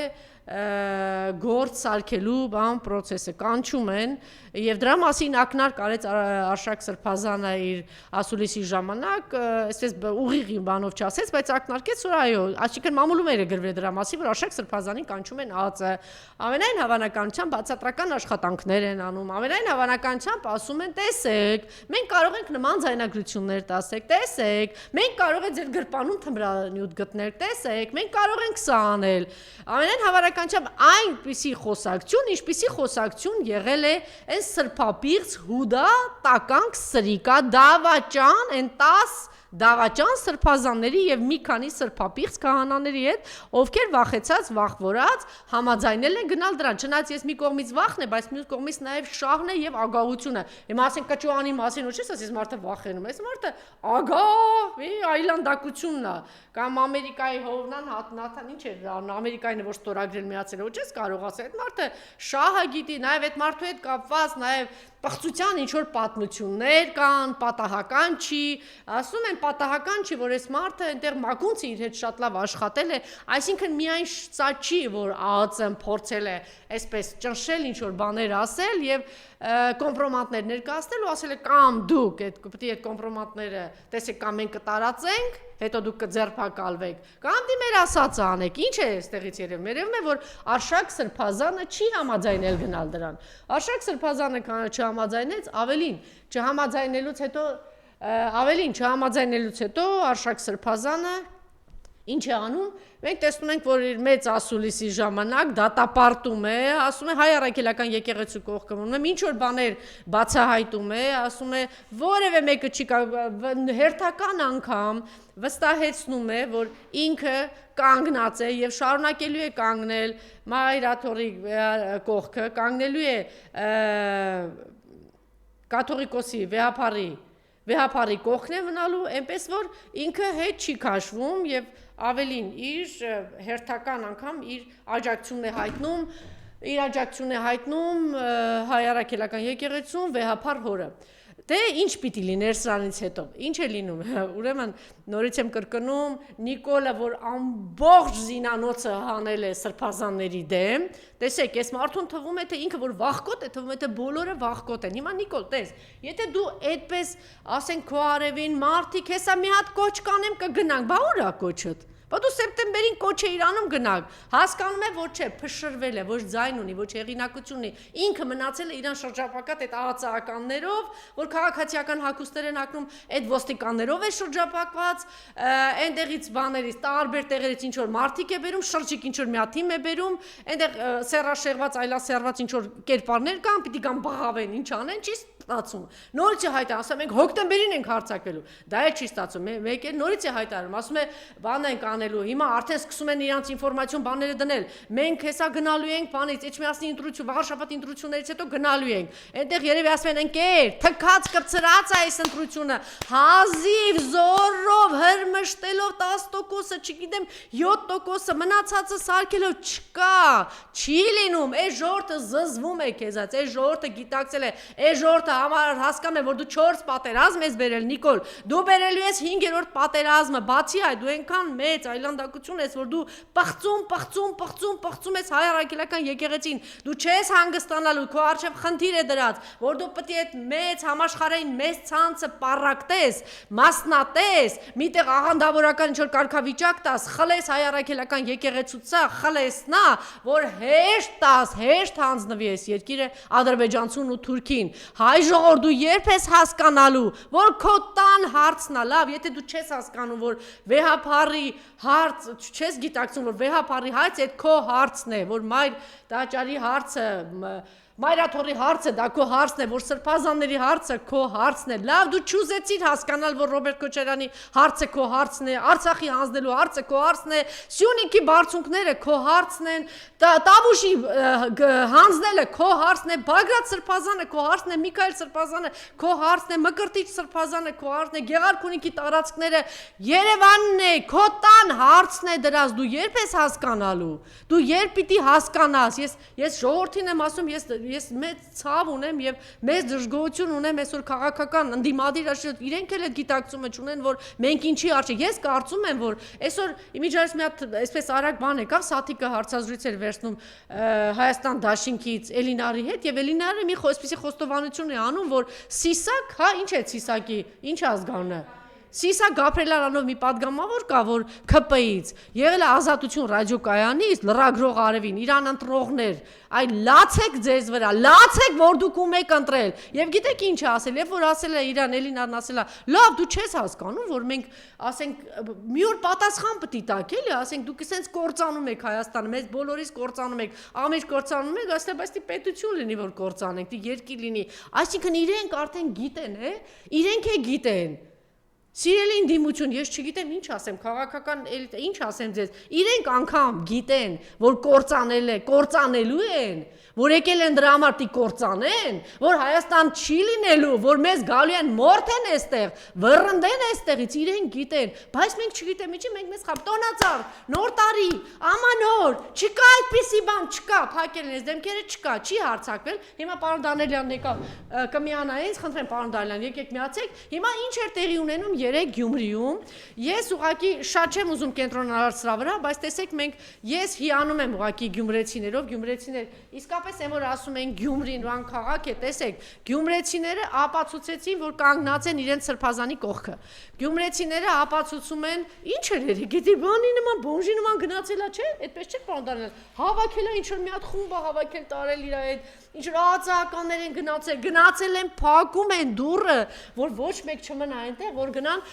գործ սարքելու բան պրոցեսը կանչում են եւ դրա մասին ակնարկ արեց Արշակ Սրբազանը իր ասուլիսի ժամանակ, այսպես ուղիղ բանով չասեց, բայց ակնարկեց, որ այո, այսինքն մամուլում էր գրվել դրա մասին, որ Արշակ Սրբազանին կանչում են ԱԾ։ Ամենայն հավանականությամբ բացատրական աշխատանքներ են անում, ամենայն հավանականությամբ ասում են, տեսեք, մենք կարող ենք նման ձայնագրություններ տասեք, տեսեք, մենք կարող ենք ձեր գրպանում թմրանյութ գտնել, տեսեք, մենք կարող ենք սա անել։ Ամենայն հավանականությամբ այնպիսի խոսակցություն, ինչպիսի խոսակցություն եղել է այն սրբապիղծ հուդա տականք սրիկա դավաճան այն 10 դավաճան սրբազանների եւ մի քանի սրբապիղծ քահանաների հետ, ովքեր վախեցած, վախվորած համաձայնել են գնալ դրան։ Չնայած ես մի կողմից վախն է, բայց մյուս կողմից նաեւ շահն է եւ ագահությունը։ Հիմա ասենք կճուանի մասին ու չես ասես մարդը վախենում, այս մարդը ագահ, այլանդակությունն է։ Կամ Ամերիկայի հովնան հատնաթան ինչ էր, Ամերիկային որ ստորագրել միացել, ոչ ես կարող ասել, այդ մարդը շահը գիտի, նաեւ այդ մարդու հետ կապված նաեւ պղծության ինչ որ պատմություններ կան, պատահական չի, ասում են պատահական չի, որ այս մարդը այնտեղ մակունցի իր հետ շատ լավ աշխատել է, այսինքն միայն սա չի, որ ԱԱԾ-ն փորձել է այսպես ճնշել ինչ որ բաներ ասել եւ կոմպրոմատներ ներկայացնել ու ասել է կամ դուք պետք է այդ կոմպրոմատները տեսեք կամ մենք կտարածենք հետո դուք կձերբակալվեք կամ դիմեր ասածը անեք ինչ է այստեղից երևում երևում է որ Արշակ Սրբազանը չի համաձայնել գնալ դրան Արշակ Սրբազանը չհամաձայնեց չհամաձայնելուց հետո Արշակ Սրբազանը Ինչ է անում, մենք տեսնում ենք, որ իր մեծ ասուլիսի ժամանակ դատապարտում է, ասում է հայ առաքելական եկեղեցու կողքը մնում, ինչ որ բաներ բացահայտում է, ասում է որևէ մեկը չի հերթական անգամ վստահեցնում է, որ ինքը կանգնած է եւ շարունակելու է կանգնել Մայրաթորի կողքը, կանգնելու է կաթողիկոսի վեհապարի կողքն է մնալու, այնպես որ ինքը հետ չի քաշվում եւ ավելին իր հերթական անգամ իր աջակցությունն է հայտնում հայ առաքելական եկեղեցուն վեհապար հորը Դե ինչ պիտի լիներ սրանից հետո ինչ է լինում ուրեմն նորից եմ կրկնում Նիկոլը որ ամբողջ զինանոցը հանել է սրբազանների դեմ տեսեք ես մարդուն թվում է թե ինքը որ վախկոտ է թվում է թե բոլորը վախկոտ են հիմա Նիկոլ տես եթե դու այդպես ասենք քո արևին մարդիկ հեսա մի հատ կոչ կանեմ կգնանք բա ուր է կոչդ Բայց դու սեպտեմբերին կոչ է Իրանում գնաք, հասկանում է ոչ չէ, փշրվել է, ոչ ձայն ունի, ոչ հեղինակություն ունի, ինքը մնացել է իրան շրջապակած այդ ԱԱԾ-ականներով, որ քաղաքացիական հագուստներ են ակնում, այդ ոստիկաններով է շրջապակված, այնտեղից բաներից, տարբեր տեղերից ինչ որ մարդիկ է բերում, շրջիկ ինչ որ մի հատ թիմ է բերում, այնտեղ սերաշեղված, այլասերված ինչ որ կերպարներ կան, պիտի կան բղավեն, ինչ անեն, ճիշտ ստացում։ Նորից է հայտարարում, ասում ենք հոկտեմբերին ենք հարձակվելու։ Դա էլ չի ստացվում։ Մեկ էլ նորից է հայտարարում, ասում է բան ենք անելու։ Հիմա արդեն սկսում են իրանց ինֆորմացիոն բաները դնել։ Մենք հեսա գնալու ենք բանից, Էջմիածնի ընտրություն, վաղաշաբաթ ընտրություններից հետո գնալու ենք։ Այնտեղ երևի ասում են ընկեր, թքած կծրած է այս ընտրությունը։ Հազիվ զորով հրմշտելով 10%-ը, չգիտեմ 7%-ը, մնացածը սարքելով չկա, չի լինում, այս ժողովուրդը զզվում է քեզած, այս ժողովուրդը գիտակցել է, այս ժողովուրդը հասկանում է, որ դու 4 պատերազմ ես բերել, Նիկոլ, դու բերելու ես 5-րդ պատերազմը, բացի այդ, դու այնքան մեծ այլանդակություն ես, որ դու պղծում ես հայ առաքելական եկեղեցին, դու չես հանգստանալու, քո առջև խնդիր է դրած, որ դու պետք է այդ մեծ համաշխարհային մեծ ցանցը պառակտես, մասնատես, միտեղ աղանդավորական ինչ-որ կարգավիճակ տաս, խլես հայ առաքելական եկեղեցուցա, խլեսնա, որ հեշտ տաս, հեշտ հանձնվի այս երկիրը ադրբեջանցուն ու թուրքին։ Հայ ժողովուրդ, դու երբ ես հասկանալու, որ քո տան հարցն է, լավ, եթե դու չես հասկանում, որ վեհափառի հարց, չես գիտակցում, որ վեհափառի հարց այդ քո հարցն է, որ մայր տաճարի հարցը Մայրաթորի հարցը դա քո հարցն է, որ սրբազանների հարցը քո հարցն է։ Լավ, դու չուզեցիր հասկանալ, որ Ռոբերտ Քոչարյանի հարցը քո հարցն է, Արցախի հանձնելու հարցը քո հարցն է, Սյունիքի բարձունքները քո հարցն են, Տավուշի հանձնելը քո հարցն է, Բագրատ սրբազանը քո հարցն է, Միքայել սրբազանը քո հարցն է, Մկրտիչ սրբազանը քո հարցն է, Գեղարքունիքի տարածքները Երևանն է, քո տան հարցն է դրած, դու երբ ես հասկանալու։ Դու երբ պիտի հասկանաս։ Ես ժողովրդին եմ ասում, ես մեծ ցավ ունեմ եւ մեծ դժգոհություն ունեմ այսօր քաղաքական ընդդիմադիր աշխարհ իրենք էլ այդ գիտակցումը չունեն, որ մենք ինչի արժե։ Ես կարծում եմ, որ այսօր իմիջիայից մի հատ այսպես արագ բան եկավ, Սաթիկը հարցազրույց էր վերցնում Հայաստան Դաշինքից Էլինարի հետ եւ Էլինարը մի այսպեսի խոստովանություն է անում, որ Սիսակ, հա, ինչ է Սիսակի, ինչ ազգանունը։ Սիսա Գաբրիելյանով մի падգամավոր կա, որ ՔՊ-ից եղել է Ազատություն ռադիոկայանից լրագրող Արևին, իրան ընտրողներ, այ լացեք ձեզ վրա, լացեք, որ դուք ում եք ընտրել։ Եվ գիտեք ինչ է ասել, երբ որ ասել է իրան Էլինարն ասել է, լավ, դու չես հասկանում, որ մենք ասենք մի օր պատասխան պետք է տաք, էլի, ասենք դուք էսենց կործանում եք Հայաստանը, մեզ բոլորիս կործանում եք, ամեն կործանում եք, ասել բայց պետություն լինի, որ կործանենք, դի երկիր լինի։ Այսինքն իրենք արդեն գիտեն, իրենք է գիտեն։ Սիրելի ընդդիմություն, ես չգիտեմ ինչ ասեմ, քաղաքական էլիտա, ինչ ասեմ ձեզ, իրենք անգամ գիտեն, որ կործանելու են, որ եկել են դրա համար պիտի կործանեն, որ Հայաստան չի լինելու, որ մեզ գալու են մորթեն այստեղ, վռնդեն այստեղից, իրենք գիտեն, բայց մենք չգիտեմ ինչի, մենք մեզ խապ տոնածառ, նոր տարի, ամանոր, չկա այդպիսի բան, չկա, փակել են այս դեմքերը, չկա, չի հարձակվել, հիմա պարոն Դանիելյանն եկավ, կմիանա ինձ, խնդրեմ պարոն Դանիելյան, եկեք միացեք, հիմա ինչ էր տեղի ունենում երեք Գյումրիում, ես ուղղակի շատ չեմ ուզում կենտրոնանալ սրա վրա, բայց տեսեք ես հիանում եմ ուղղակի գյումրեցիներով, գյումրեցիներ, իսկապես են որ ասում են Գյումրին վան քաղաք է, տեսեք, գյումրեցիները ապացուցեցին, որ կանգնած են իրենց սրբազանի կողքը, գյումրեցիները ապացուցում են, ինչ էր երեք, գիտի բանի նման, բոնժի նման գնացել է, չէ, այդպես չէ պարոն Դանիելյան, հավաքել է ինչ-որ մի հատ խումբ է հավաքել տարել իր այդ, ինչ-որ ԱԾԱ-ականներ են գնացել են, փակում են դուռը, որ ոչ մեկ չմնա այնտեղ, որ գնան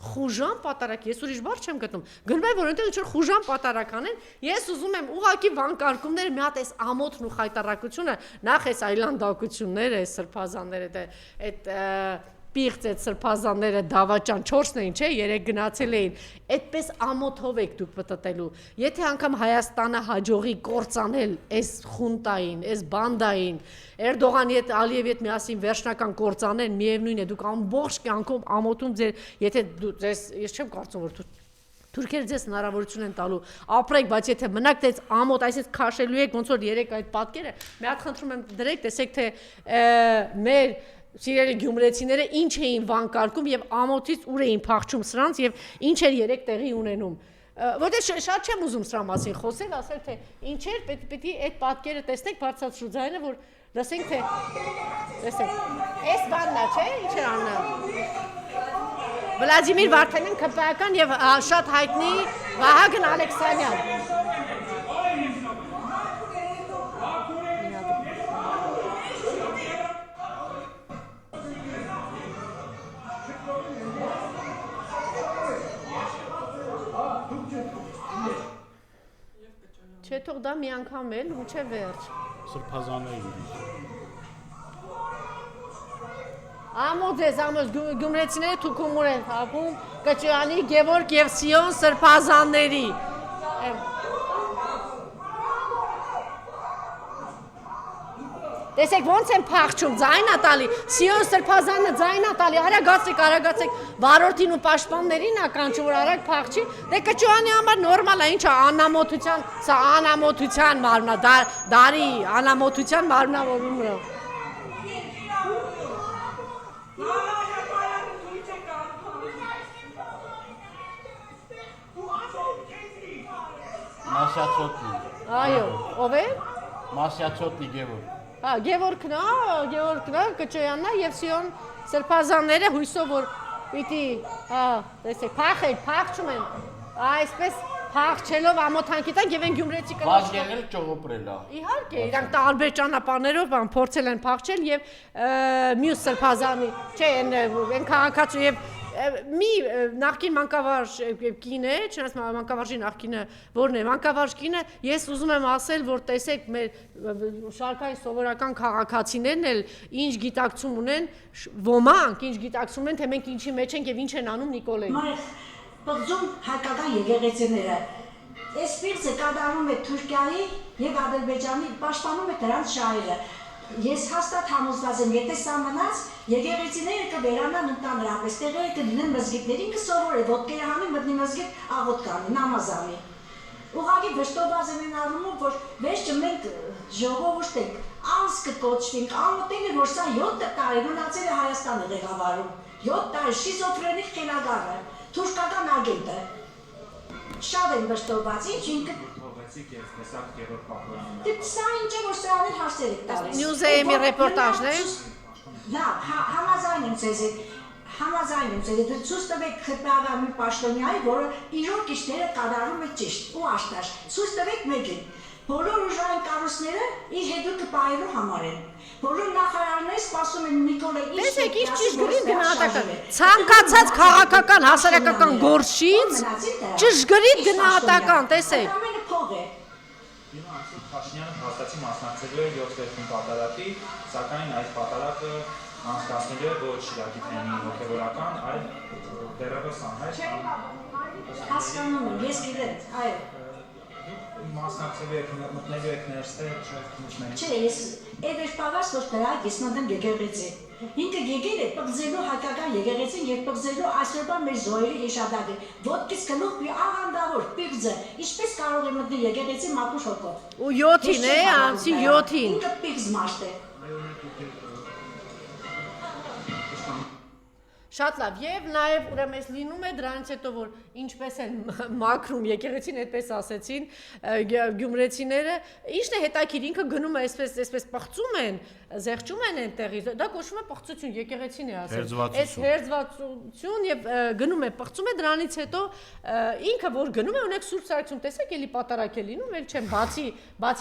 խուժան պատարակ, ես ուրիշ բառ չեմ գտնում, գնում եմ, որ այնտեղ ինչ-որ խուժան պատարակ անեն, ես ուզում եմ ուղղակի վանկարկումները մի հատ այս ամոթն ու խայտառակությունը, նախ այս այլանդակությունները, այս սրբազանները, այդ պիղծ այդ սրբազանները դավաճան 4-ն էին, չէ, 3 գնացել էին, այդպես ամոթով եք դուք պտտելու, եթե անգամ Հայաստանը հաջողի կործանել այս խունտային, այս բանդային, Էրդողանի հետ Ալիևի հետ միասին վերջնական կործանեն, միևնույն է, դուք ամբողջ կյանքում ամոթում ձեր, եթե ես չեմ կարծում, որ թուրքերը ձեզ հնարավորություն են տալու, ապրեք, բայց եթե մնաք դες ամոթ, այսինքն քաշելու եք, ոնց որ երեք այդ պատկերը, մի հատ խնդրում եմ դրեք, տեսեք թե մեր սիրելի գյումրեցիները ինչ էին վանկարկում եւ ամոթից ուր էին փախչում սրանց եւ ինչ էր երեք տեղի ունենում։ Որտեղ շատ չեմ ուզում սրա մասին խոսել, ասել թե ինչ էր, պետք է այդ պատկերը տեսնեք բարձրացրու ձայնը, որ լսենք թե տեսեք։ Այս բանն է, չէ՞, ինչ էր անում։ Վլադիմիր Վարդանյան ԿՊԱ-ական եւ շատ հայտնի Վահագն Ալեքսանյան։ Չէ, թող դա մի անգամ էլ ու չէ վերջ։ Սրբազանային։ Ամոձ գումրեցիները թուքումուր են թափում Կճյանի Գևորգ եւ Սիոն սրբազանների Տեսեք ոնց են փախչում ձայնա տալի Սիոն սրբազանը ձայնա տալի արագացեք վարորդին ու պաշտպաններին ա կանչում որ արագ փախչի դե Կճյանի համար նորմալ է ինչա անամոթության սա անամոթության մարմնա դարի անամոթության մարմնավորումն է Մասյացոտնի Այո ով է Մասյացոտնի Գևորգ Գևորգն Կճյանն եւ Սիոն սրբազանները հույսով որ պիտի տեսեք փախչում են այսպես փախչելով ամոթանքի տակ եւ են գյումրեցի կնոջ Բաց եղել ճողոպրել է Իհարկե իրանք տարբեր ճանապարհներով փորձել են փախչել եւ մյուս սրբազանի չէ են քաղաքացու եւ մի նախկին մանկավարժ կին է, չնայած մանկավարժի նախկինը որն է, մանկավարժ կինը, ես ուզում եմ ասել, որ տեսեք մեր շարքային սովորական քաղաքացիներն էլ ինչ գիտակցում ունեն, ոմանք ինչ գիտակցում են, թե մենք ինչի մեջ ենք եւ ինչ են անում Նիկոլեն։ Պղծում հայկական եկեղեցիները, այս պիղծը կատարում է Թուրքիայի եւ Ադրբեջանի, պաշտպանում է դրանց շահերը։ Ես հաստատ համոզված եմ, եթե սա մնաց, եկեղեցիները կվերանան ընդհանրապես, տեղերը կդնեն մզգիթներին, կսովորեն, ոտքերը հանի, մտնի մզգիթ, աղոթք կանի, նամազ անի։ Ուղղակի վշտովված եմ այն առումով, որ վերջը մենք ժողովուրդ ենք, անց կկոչվենք, ամոթենք է, որ սա 7 տարի մնացել է Հայաստանը ղեկավարում, 7 տարի շիզոֆրենիկ խելագարը, թուրքական ագենտը։ Շատ եմ վշտովված, ինչ ինքը Սա ինչ է, որ սրաներ հարցեր եք տալիս։ Նյուզեյմի ռեպորտաժն է։ Լավ, համաձայն եմ ձեզ դու ցույց տվեք խփավամի պաշտոնյայի, որը իրոք իշխները կատարում է ճիշտ ու աշտար։ Ցույց տվեք մեկին։ Բոլոր ուժային կառույցները իր հետուկը պահելու համար են։ Բոլոր նախարարները սպասում են Նիկոլայի Տեսեք, ինչ ճշգրիտ գնահատական։ Ցանկացած քաղաքական հասարակական գործից ճշգրիտ գնահատական, տեսեք։ Ամենը փող է։ Փաշինյանը հաստատի մասնակցելու է 7 վերջին պատարակի, սակայն այս պատարակը անցկացնելու է ոչ Շիրակիթյանի հոգևորական, այլ դեռևս անհայտ Հասկանում եմ, ես գիտեմ, այո։ Մասնակցելու եք, մտնելու եք ներսել, Չէ, ես էդերպավաս որ դրա ես մտեմ եկեղեցի։ Ինքը եկել է պղծելու հայկական եկեղեցին եւ պղծելու այսօրվա մեր զոհերի հիշադակը։ Ոտքից գլուխ մի աղանդավոր պիղծը, ինչպես կարող է մտնել եկեղեցի մաքուր հոգով։ Ու 7-ին է, անցի 7-ին։ Ինքը պիղծ մաշտ է։ Շատ լավ, եւ նաեւ ուրեմն էս լինում է դրանից հետո որ ինչպես են մաքրում եկեղեցին, այդպես ասեցին գյումրեցիները, ինչն է հետաքրիր ինքը գնում է այսպես պղծում են, զեղչում են այնտեղից, դա կոչվում է պղծություն, եկեղեցին է ասել։ Այս հերձվածություն եւ գնում է պղծում է դրանից հետո ինքը որ գնում է ունեք Սուրբ Սարգսում, տեսեք էլի պատարակ է լինում, էլ չեմ բացի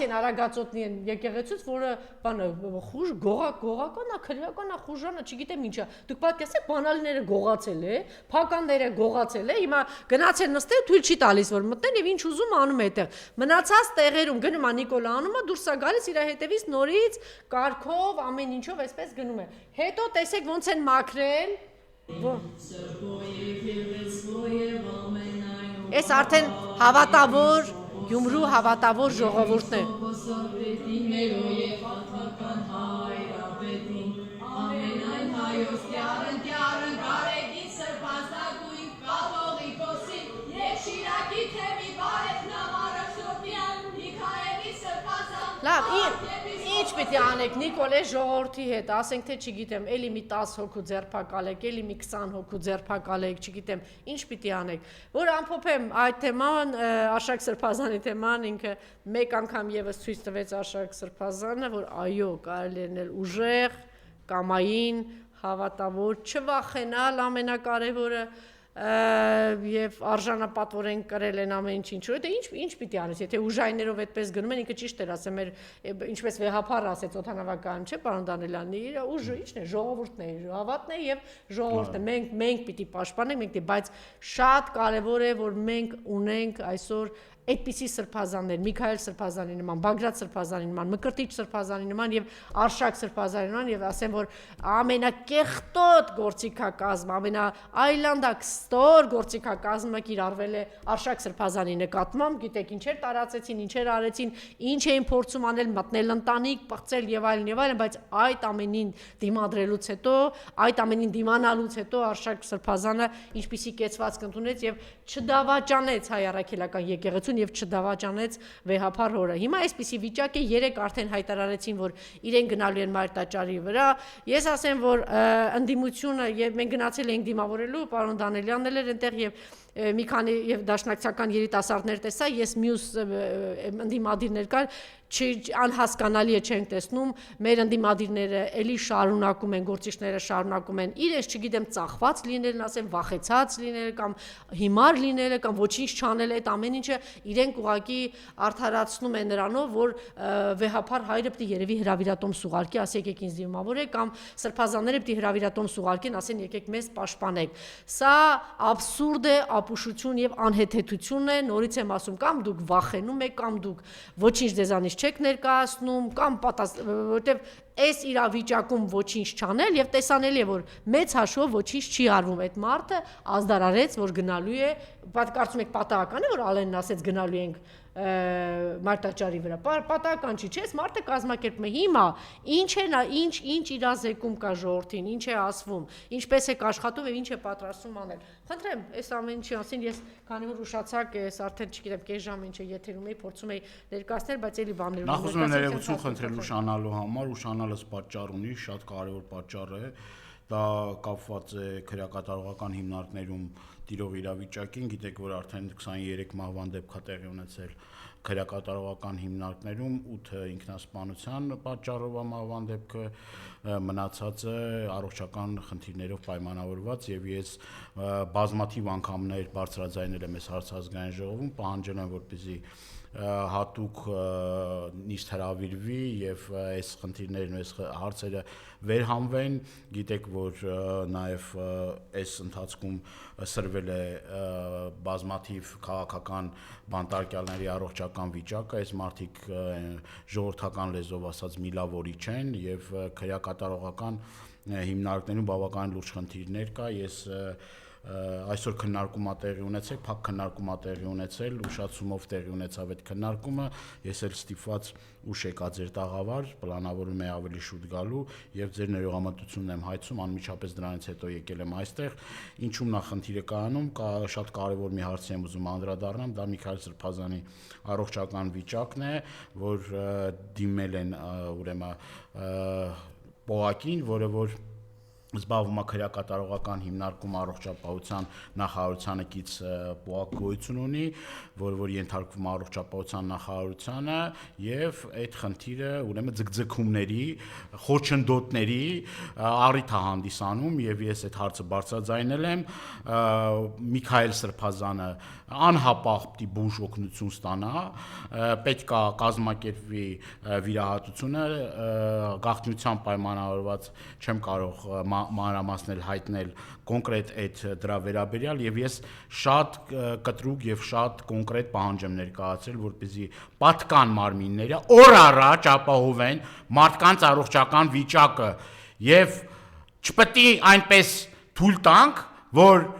են արագածոտնի են եկեղեցուց, որը բանը խուժ գողական է, քրեական է, խուժանը, չգիտեմ ինչա։ Դուք պատկերացեք բանալիները գողացել է, փականները գողացել է, հիմա գնացել նստել թույլ չի տալիս որ մտնեն եւ ինչ ուզում անում է այդտեղ։ Մնացած տեղերում գնում է Նիկոլա անում է, դուրս է գալիս իր հետևից նորից կարգով ամեն ինչով այսպես գնում է։ Հետո տեսեք ոնց են մաքրել։ Այս արդեն հավատավոր Գյումրու հավատավոր ժողովուրդն է։ Լավ, ինչ պիտի անեք Նիկոլե ժողովրդի հետ, ասենք թե չգիտեմ, էլի մի 10 հոգու ձերբակալեք, էլի մի 20 հոգու ձերբակալեք, չգիտեմ, ինչ պիտի անեք, որ ամփոփեմ այդ թեման, Արշակ Սրբազանի թեման, ինքը մեկ անգամ եւս ցույց տվեց Արշակ Սրբազանը, որ այո, կարելի է լինել ուժեղ, կամային, հավատավոր, չվախենալ ամենակարևորը եւ արժանապատվորեն կրել են ամեն ինչու, դա ինչ պիտի անես, եթե ուժայիներով այդպես գնում են, ինքը ճիշտ էր ասեմ, ինչպես վեհապարը ասեց օդանավական, չէ, պարոն Դանիելյանը, իր ուժը ի՞նչն է, ժողովուրդն է, հավատն է եւ ժողովուրդը, մենք պիտի պաշտպանենք, մենք բայց շատ կարեւոր է, որ մենք ունենք այսօր այդպիսի սրբազաններ, Միքայել Սրբազանի նման, Բագրատ Սրբազանի նման, Մկրտիչ Սրբազանի նման եւ Արշակ Սրբազանի նման եւ ասեմ որ ամենակեղտոտ գործիքակազմ, ամենաայլանդակստոր գործիքակազմը կիրառվել է Արշակ Սրբազանի նկատմամբ, գիտեք ինչեր տարածեցին, ինչեր արեցին, ինչ էին փորձում անել, մտնել ընտանիք, պղծել եւ այլն, բայց այդ ամենին դիմադրելուց հետո, այդ ամենին դիմանալուց հետո Արշակ Սրբազանը ինչպիսի կեցվածք ընդունեց եւ չդավաճանեց հայ առաքելական եկեղեցուն եւ չդավաճանեց վեհափառ հորը։ Հիմա այսպիսի վիճակ է, երեք արդեն հայտարարեցին, որ իրեն գնալու են Մայր տաճարի վրա։ Ես ասեմ, որ ընդդիմությունը եւ մենք գնացել ենք դիմավորելու, պարոն Դանելյանն էլ էր այնտեղ եւ մի քանի եւ դաշնակցական երիտասարդներ տեսա, ես մյուս ընդդիմադիրներ կար, անհասկանալի է չենք տեսնում, մեր ընդդիմադիրները էլի շարունակում են, գործիչները շարունակում են իրենց, չգիտեմ, ծախված լինելն, ասեմ, վախեցած լինելը կամ հիմար լինելը կամ ոչինչ չանել այդ ամեն ինչը իրենք ուղղակի արդարացնում են նրանով, որ վեհափառ հայրը պետք է երևի հրավիրատոմս ուղարկի, ասի եկեք ինձ դիմավորեք, կամ սրբազանները պետք է հրավիրատոմս ուղարկեն, ասեն եկեք մեզ պաշտպանեք։ Սա աբսուրդ է, ապուշություն եւ անհեթեթություն է, նորից եմ ասում, կամ դուք վախենում եք, կամ դուք ոչինչ ձեզանից չեք ներկայացնում, կամ որտեվ այս իրավիճակում ոչինչ չանել եւ տեսանելի է որ մեծ հաշվով ոչինչ չի արվում, այդ մարդը ազդարարեց որ գնալու է, կարծում եք պատահական է որ Ալենն ասեց գնալու ենք Մայր տաճարի վրա, պատահական չի, չէ՞, մարդը կազմակերպում է հիմա ինչ իրազեկում կա ժողովրդին, ինչ է ասվում, ինչպես է աշխատում եւ ինչ է պատրաստվում անել։ Խնդրեմ, այս ամեն ինչի մասին ես քանի որ ուշացակ, ես արդեն չգիտեմ, կես ժամ ինչ է եթերում էի, փորձում էի ներկայացնել, բայց էլի բաներ Նախ ուզում եմ ներողություն խնդրել ուշանալու համար, ուշանալս պատճառ ունի, շատ կարևոր պատճառ է, դա կապված է քրեակատարողական հիմնարկներում տիրող իրավիճակին, գիտեք որ արդեն 23 մահվան դեպք է տեղի ունեցել քրեակատարողական հիմնարկներում, 8 ինքնասպանության պատճառով մահվան դեպքը, մնացածը առողջական խնդիրներով պայմանավորված եւ ես բազմաթիվ անգամներ բարձրաձայնել եմ այս հարցազգային ժողովում, պահանջել եմ որպեսզի հատուկ նիստ հրավիրվի եւ այս խնդիրներն ու այս հարցերը վերհանվեն, գիտեք որ նաեւ այս ընթացքում սրվել է բազմաթիվ քաղաքական բանտարկյալների առողջական վիճակը, այս մարդիկ ժողովրդական լեզվով ասած միլավորի չեն եւ քրեակատարողական հիմնարկներում բավական լուրջ խնդիրներ կա, ես այսօր քննարկումա տեղի ունեցել, փակ քննարկումա տեղի ունեցել, ուշացումով տեղի ունեցավ այդ քննարկումը, ես էլ ստիպված ուշ եկա ձեր տաղավար, պլանավորում եմ ավելի շուտ գալու եւ ձեր ներողամտությունն եմ հայցում, անմիջապես դրանից հետո եկել եմ այստեղ, ինչու՞մն է խնդիրը կայանում, շատ կարեւոր մի հարցի եմ ուզում անդրադառնամ, դա Միքայել Սրբազանի առողջական վիճակն է, որ դիմել են ուրեմն պողակին, որը որ զբաղվում է քրեակատարողական հիմնարկում առողջապահության նախարարությանը կից պողակ գոյություն ունի, որ ենթարկվում է առողջապահության նախարարությանը եւ այդ խնդիրը ուրեմն ձգձգումների, խոչընդոտների առիթ է հանդիսանում եւ ես այդ հարցը բարձրաձայնել եմ, Միքայել Սրբազանը անհապաղ պիտի բուժ օգնություն ստանա, պետք է կազմակերպվի վիրահատությունը, գաղտնիության պայմանավորված չեմ կարող մանրամասնել հայտնել կոնկրետ այդ դրա վերաբերյալ եւ ես շատ կտրուկ եւ շատ կոնկրետ պահանջ եմ ներկայացրել որպեսզի պատկան մարմինները օր առաջ ապահովեն մարդկանց առողջական վիճակը եւ չպետք է այնպես թույլ տանք որ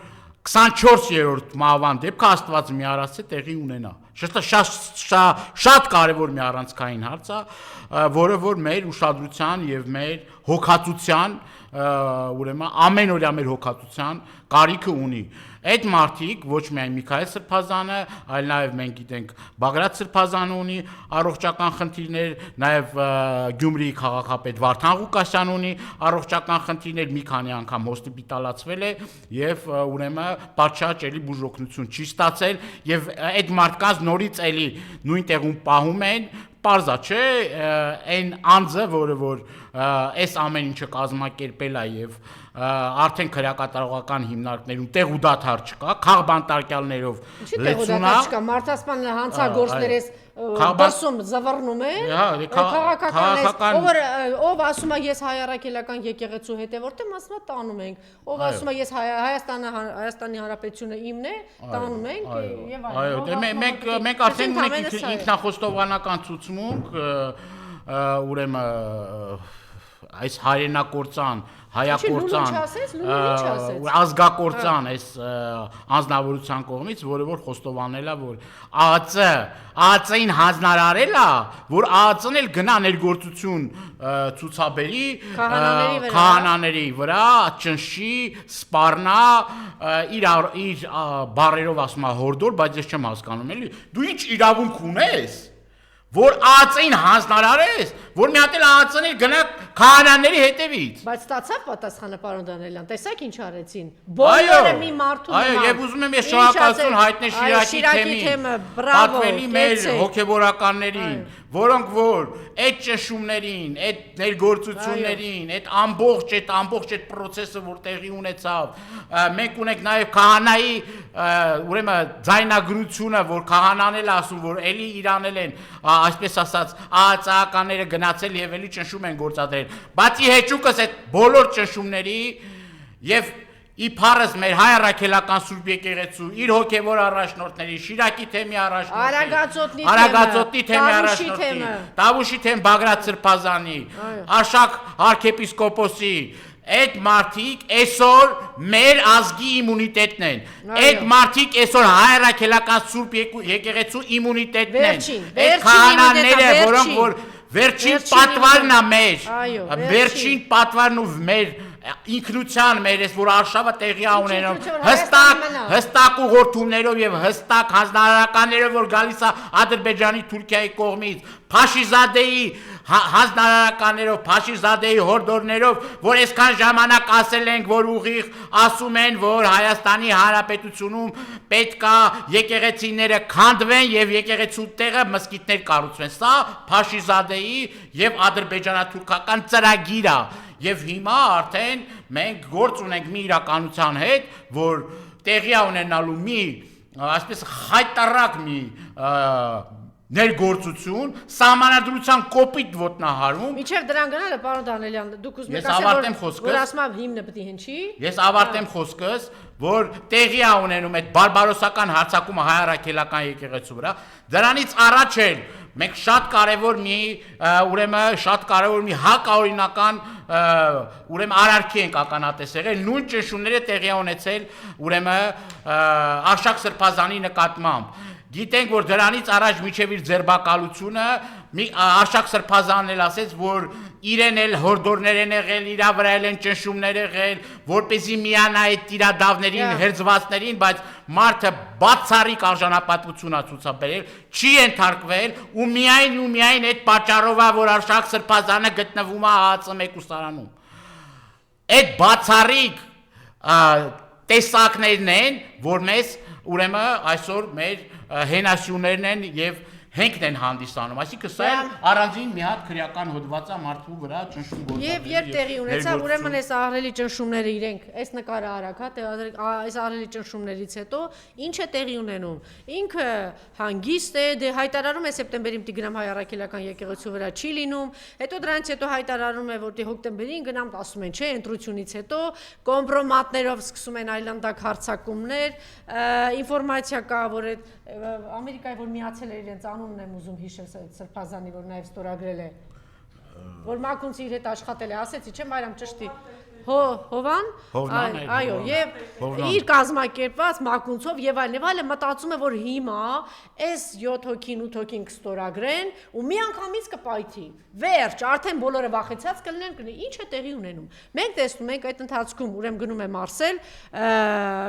24-րդ մահվան դեպքը Աստված մի արածի տեղի ունենա շատ կարևոր մի առանցքային հարց է որը որ մեր ուշադրության եւ մեր հոգացության ուրեմն ամենօրյա մեր հոգացության կարիքը ունի այդ մարդիկ ոչ միայն Միքայել Սրբազանը այլ նաեւ մենք գիտենք Բագրատ Սրբազանը ունի առողջական խնդիրներ նաեւ Գյումրիի քաղաքապետ Վարդան Ղուկասյանը ունի առողջական խնդիրներ մի քանի անգամ հոսպիտալացվել է եւ ուրեմն պատշաճ էլի բուժօգնություն չի ստացել եւ այդ մարդկանց նորից էլի նույն տեղում պահում են Պարզա չէ, այն անձը, որը որ այս ամեն ինչը կազմակերպել է եւ արդեն քրեակատարողական հիմնարկներում տեղ ու դադար չկա, քաղբանտարկյալներով լեցունա։ Չկա, մարդասպան հանցագործներես դասում զվռնում է քաղաքական ով ասում է ես հայ առաքելական եկեղեցու հետևորդ եմ ասում է տանում ենք ով ասում է ես Հայաստանի Հանրապետությունը իմն է տանում ենք եւ այլն մենք արդեն ունենք ինքնախոստովանական ցուցմունք ուրեմն այս հայրենակործան, հայակործան, ազգակործան այս անձնավորության կողմից, որը որ խոստովանել է, որ ԱԱՑ-ին հանձնարարել է, որ ԱԱՑ-ն էլ գնա ներգործություն ցուցաբերի քահանաների վրա, ճնշի, սպառնա, իր բառերով ասում է հորդոր, բայց ես չեմ հասկանում էլի, դու ինչ իրավունք ունես որ ԱԱՑ-ին հանձնարարես, որ մի հատ էլ ԱԱՑ-ն էլ գնա քահանաների հետևից։ Բայց ստացավ պատասխանը պարոն Դանիելյան, տեսակ ինչ արեցին։ Բոլորը մի մարդու Այո, եւ ուզում եմ ես շնորհակալություն հայտնել Շիրակի թեմին, պատվելի մեր հոգեվորականներին, որոնք որ այդ ճնշումներին, այդ ներգործություններին, այդ ամբողջ այդ process-ը որ տեղի ունեցավ, մենք ունենք նաեւ քահանայի ուրեմն ձայնագրությունը, որ քահանան էլ ասում, որ էլի իրանել են, այսպես ասած, ԱԱՑ-ականները գնացել եւ էլի ճնշում են գործադրել։ Բացի հեճուկս այդ բոլոր ճնշումների եւ իբարս մեր հայ առաքելական Սուրբ եկեղեցու իր հոգևոր առաջնորդների, Շիրակի թեմի առաջնորդի, Արագածոտնի թեմի առաջնորդի, Տավուշի թեմ Բագրատ Սրբազանի, Արշակ arczepiskopos-ի այդ մարդիկ այսօր մեր ազգի իմունիտետն են։ Այդ մարդիկ այսօր հայ առաքելական Սուրբ եկեղեցու իմունիտետն են։ Այդ քահանաները, որոնք որ վերջին պատվարն է մեր, վերջին պատվարն ու մեր ինքնության մեր ես որ արշավը տեղի ունենում հստակ ուղղորդումներով եւ հստակ հանձնարարականներով որ գալիս է Ադրբեջանի Թուրքիայի կողմից Փաշիզադեի հանձնարարականներով Փաշիզադեի հորդորներով որ այսքան ժամանակ ասել ենք որ ուղիղ ասում են որ Հայաստանի Հանրապետությունում պետքա եկեղեցիները քանդվեն եւ եկեղեցու տեղը մզկիթներ կառուցվեն սա Փաշիզադեի եւ ադրբեջանա-թուրքական ծրագիր է Եվ հիմա արդեն մենք գործ ունենք մի իրականության հետ, որ տեղի ունենալու մի, այսպես խայտարակ մի ներգործություն, սահմանադրության կոպիտ ոտնահարում։ Մինչև դրան գնալը, պարոն Դանիելյան, դուք ուզում եք ասել, որ ասում եմ հիմնը պետք է հնչի։ Ես ավարտեմ խոսքս, որ տեղի ունենում այդ բարբարոսական հարձակումը հայ առաքելական եկեղեցու վրա, դրանից առաջ էլ մենք շատ կարևոր մի հակաօրինական ուրեմն արարքի ենք ականատես եղել նույն ճնշումները տեղի ունեցել ուրեմն Արշակ Սրբազանի նկատմամբ Գիտենք, որ դրանից առաջ միջև իր ձերբակալությունը Արշակ Սրբազանն էլ ասեց, որ իրեն էլ հորդորներ են եղել, իրա վրա են ճնշումներ եղել, որպեսզի միանա այդ իրադավներին, հերձվածներին, բայց մարդը բացառիկ արժանապատվություն է ցուցաբերել, չի ենթարկվել ու միայն այդ պատճառով է, որ Արշակ Սրբազանը գտնվում է ԱԱՑ մեկուսարանում։ Այդ բացառիկ տեսակներն են, որ մեզ ուրեմն այսօր մեր հենասյուներն են եւ հենքն են հանդիսանում, այսինքն սա առանձին մի հատ քրեական հոդված է մարդու վրա ճնշում գործադրել։ Եվ երբ տեղի ունեցավ, ուրեմն այս ահռելի ճնշումները իրենք, այս նկարը արագ, այս ահռելի ճնշումներից հետո ինչ է տեղի ունենում։ Ինքը հանգիստ է, դե հայտարարում է սեպտեմբերին պիտի գնամ հայ առաքելական եկեղեցու վրա չի լինում, հետո դրանից հետո հայտարարում է, որ դե հոկտեմբերին գնամ, ասում են, չէ, ընտրությունից հետո կոմպրոմատներով սկսում են այլանդակ հարձակումներ, ինֆորմացիա կա, որ այդ Ամերիկայի որ միացել է իրենց անունն եմ ուզում հիշել Սրբազանի, որ նաև ստորագրել է, որ Մակունցի իր հետ աշխատել է, ասեցի, չէ՞ Մարիամ ճշտի, Հովան, այո, եւ իր կազմակերպված Մակունցով եւ այլն, մտածում է, որ հիմա այս 7 հոգին 8 հոգին կստորագրեն ու մի անգամից կպայթի։ Վերջ, արդեն բոլորը վախեցած կլինեն, ինչ է տեղի ունենում։ Մենք տեսնում ենք այդ ընթացքում, ուրեմն գնում է Մարսել,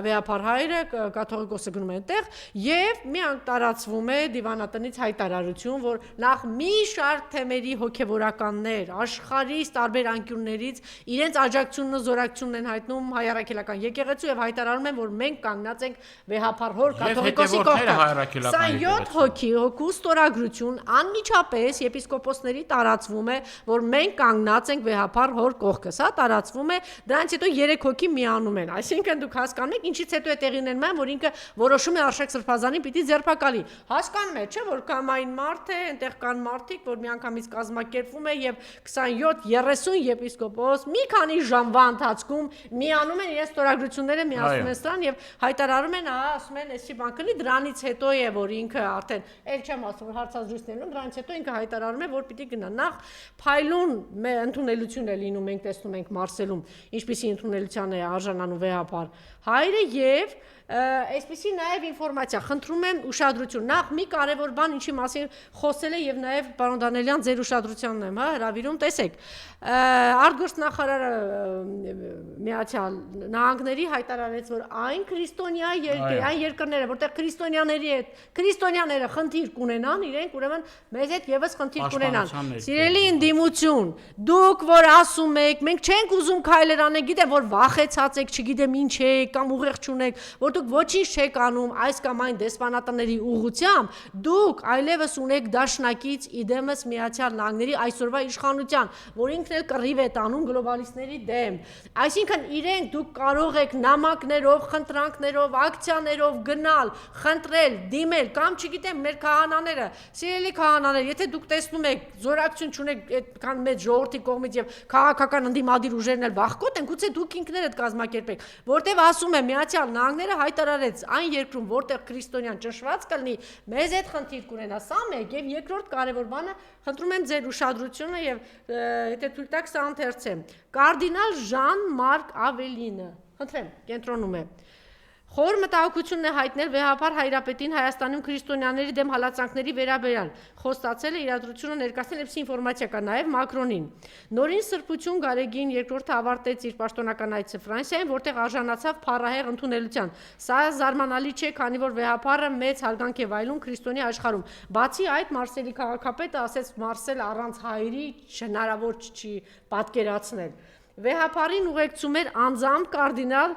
վեհապար հայրը, կաթողիկոսը գնում է այնտեղ եւ մի անգամ տարածվում է դիվանատնից հայտարարություն, որ նախ մի շարք թեմերի հոգեվորականներ աշխարհից տարբեր անկյուններից իրենց աջակցություն շնորհակալությունն ու զորակցությունն են հայտնում հայ առաքելական եկեղեցու եւ հայտարարում են, որ մենք կանգնած ենք վեհապար հոր կաթողիկոսի կողքը։ Սա 7 հոգու ստորագրություն անմիջապես եպիսկոպոսների տարածվում է, որ մենք կանգնած ենք վեհապար հոր կողքը։ Սա տարածվում է, դրանից հետո 3 հոգի միանում են։ Այսինքն դուք հասկանում եք, ինչից հետո է տեղի ունենում, որ ինքը որոշում է Արշակ Սրբազանին պիտի ձերբակալի։ Հասկանում եք, չէ՞, որ կամային մարդ է, այնտեղ կան մարդիկ, որ միանգամից կազմակերպվում է եւ 27-30 եպիսկոպոս մի քանի ժամվա ընթացքում միանում են իրենց ստորագրությունները միացնում են սրան եւ հայտարարում են, ասում են, էսի բան կլինի, դրանից հետո է, որ ինքը արդեն ել չեմ ասում, որ հարցազրույցներն ու դրանից հետո ինքը հայտարարում է, որ պիտի գնա նախ փայլուն ընդունելություն է լինում, մենք տեսնում ենք Մարսելում, ինչպիսի ընդունելության է արժանանում վեհապար հայրը եւ այսպիսի նաև ինֆորմացիա, խնդրում եմ ուշադրություն, նախ մի կարևոր բան, ինչի մասին խոսել է եւ նաև պարոն Դանելյան ձեր ուշադրությանն եմ, հրավիրում, տեսեք, արտգործնախարարը Միացյալ Նահանգների հայտարարեց, որ այն քրիստոնյա երկրի, այն երկրները, որտեղ քրիստոնյաների հետ, քրիստոնյաները խնդիր կունենան, իրենք ուրեմն մեզ հետ եւս խնդիր կունենան։ Սիրելի ընդդիմություն, դուք որ ասում եք, մենք չենք ուզում քայլեր անել, գիտեմ, որ վախեցած եք, չգիտեմ ինչ եք կամ ուղեղ չունեք, որ դուք ոչինչ չեք անում այս կամ այն դեսպանատների ուղղությամբ, դուք այլևս ունեք դաշնակից իդեմս Միացյալ Նահանգների այսօրվա իշխանության, որ ինքն էլ կռիվ է տանում գլոբալիստների դեմ։ Այսինքն իրենք դուք կարող եք նամակներով, խնդրանքներով, ակցիաներով գնալ, խնդրել, դիմել կամ չգիտեմ մեր քահանաները, սիրելի քահանաներ, եթե դուք տեսնում եք զորակցություն չունեք այդքան մեծ ժողովրդի կողմից եւ քաղաքական ընդդիմադիր ուժերն էլ վախկոտ են, գուցե դուք ինքներդ կազմակերպեք, որտեղ ասում է Միացյալ Նահանգները հայտարարեց այն երկրում, որտեղ քրիստոնյան ճնշված կլինի, մեզ հետ խնդիր կունենա, սա մեկ եւ երկրորդ կարևոր բանը, խնդրում եմ ձեր ուշադրությունը եւ եթե թույլ տաք սա ընթերցեմ։ Կարդինալ Ժան Մարկ Ավելինը, խնդրեմ, կենտրոնում է։ Խոր մտահոգությունն է հայտնել վեհապար հայրապետին Հայաստանում քրիստոնյաների դեմ հալածանքների վերաբերյալ, խոստացել է իրադրությունը ներկայացնել եւ ինֆորմացիա կա նաեւ Մակրոնին։ Նորին Սրբություն Գարեգին II ավարտեց իր պաշտոնական այցը Ֆրանսիայում, որտեղ արժանացավ փառահեղ ընդունելության։ Սա զարմանալի չէ, քանի որ վեհապարը մեծ հարգանք է վայելում քրիստոնյա աշխարհում։ Բացի այդ, Մարսելի քաղաքապետը ասեց Մարսել առանց հայրի հնարավոր չի պատկերացնել։ Վեհապարին ուղեկցում էր անձամբ կարդինալ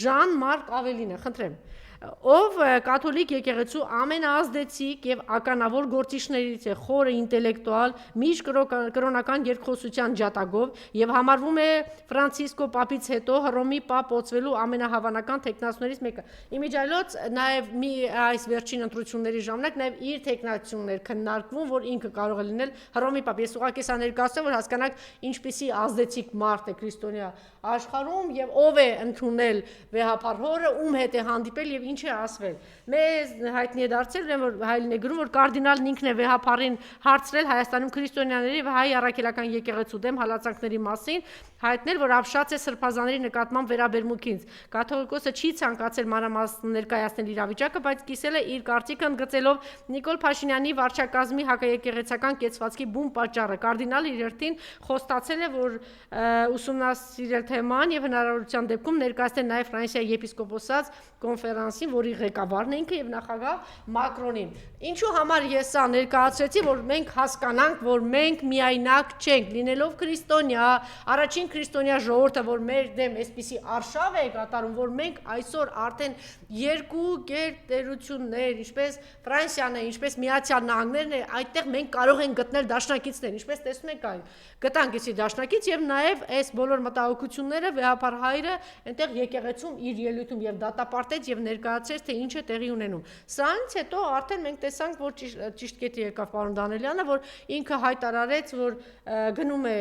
Ժան Մարկ Ավելինը, խնդրեմ, ով կաթոլիկ եկեղեցու ամենաազդեցիկ եւ ականավոր գործիչներից է, խորը ինտելեկտուալ, միջկրոնական երկխոսության ջատագով եւ համարվում է Ֆրանցիսկո Պապից հետո Հռոմի Պապ ոցվելու ամենահավանական տեխնացուներից մեկը։ Իմիջիայլոց նաեւ այս վերջին ընտրությունների ժամանակ նաեւ իր տեխնացություններ քննարկվում, որ ինքը կարող է լինել Հռոմի Պապ։ Ես ուղղակի սա ներկայացնում, որ հասկանաք ինչպիսի ազդեցիկ մարդ է քրիստոնյա աշխարհում եւ ով է ընդունել վեհապար հորը, ում հետ է հանդիպել եւ ինչ է ասվել։ Մեզ հայտնի է դարձել, որ հայլին է գրում, որ կարդինալն ինքն է վեհապարին հարցրել Հայաստանում քրիստոնյաների եւ հայ առաքելական եկեղեցու դեմ հալածանքների մասին, հայտնել, որ ապշած է սրբազանների նկատմամբ վերաբերմունքից։ Կաթողիկոսը չի ցանկացել մանրամասն ներկայացնել իրավիճակը, բայց կիսել է իր կարծիքը ընդգծելով Նիկոլ Փաշինյանի վարչակազմի հակաեկեղեցական կեցվածքի բուն պատճառը։ Կարդինալը իր երթին խոստացել է, որ ուսումնասիրել թեման եւ հնարավորության դեպքում ներկայացնել նաեւ Ֆրանսիայի եպիսկոպոսած կոնֆերանսին, որի ղեկավարն է ինքը եւ նախագահ Մակրոնին։ Ինչու համար ես սա ներկայացրեցի, որ մենք հասկանանք, որ մենք միայնակ չենք, լինելով քրիստոնյա, առաջին քրիստոնյա ժողովուրդը, որ մեր դեմ այսպիսի արշավ է կատարում, որ մենք այսօր արդեն երկու գերտերություններ, ինչպես Ֆրանսիան է, ինչպես Միացյալ Նահանգներն է, այդտեղ մենք կարող ենք գտնել դաշնակիցներ, ինչպես տեսնում եք այն, գտանք էսի դաշնակից եւ նաեւ այս բոլոր մտահոգությունները վեհապար հայրը այնտեղ եկեղեցում իր ելույթում եւ դատապարտեց եւ ներկայացրեց, թե ինչ է տեղի ունենում։ Սրանից հետո արդեն մենք տեսանք, որ ճիշտ կետի եկավ պարոն Դանելյանը, որ ինքը հայտարարեց, որ գնում է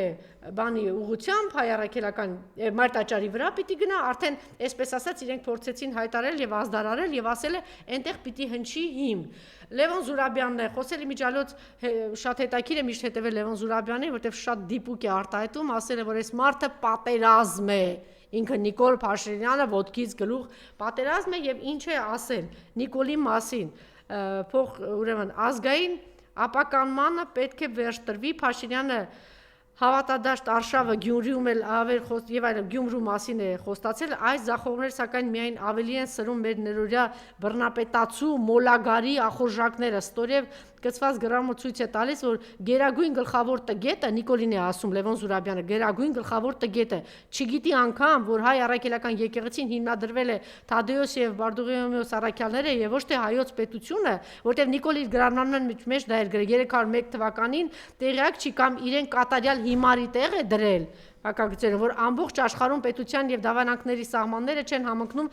բանի ուղղությամբ հայ առաքելական մարտաճարի վրա պիտի գնա, արդեն այսպես ասած իրենք փորձեցին հայտարարել եւ ազդարարել եւ ասել է այնտեղ պիտի հնչի հիմ։ Լևոն Զուրաբյանն է խոսել իմիջիայլոց շատ հետաքրքիր է միշտ հետևել Լևոն Զուրաբյանին, որտեղ շատ դիպուկ է արտահայտում, ասել է, որ այս մարդը պատերազմ է, ինքը Նիկոլ Փաշինյանը ոտքից գլուխ պատերազմ է եւ ինչ է ասել Նիկոլի մասին, ուրեմն ազգային ապականմանը պետք է վերջ տրվի, Փաշինյանը Հավատադաշտ արշավը Գյումրիում էլ ավեր եւ այլն Գյումրու մասին է խոստացել, այս ձախողները սակայն միայն ավելի են սրում մեր ներօրյա բռնապետացու մոլագարի ախորժակները, ստորև գծված գրամը ցույց է տալիս, որ գերագույն գլխավոր տգետը Նիկոլին է ասում Լևոն Զուրաբյանը, գերագույն գլխավոր տգետը չգիտի անգամ, որ հայ առաքելական եկեղեցին հիմնադրվել է Թադեոս եւ Բարդուղիմեոս առաքյալները եւ ոչ թե հայոց պետությունը, որտեղ Նիկոլ իր գրառման մեջ դա էր գրել 301 թվականին, տեղյակ չի կամ իրեն կատարյալ հիմարի տեղ է դրել հակագծերը, որ ամբողջ աշխարհում պետության եւ դավանանքների սահմանները չեն համընկնում,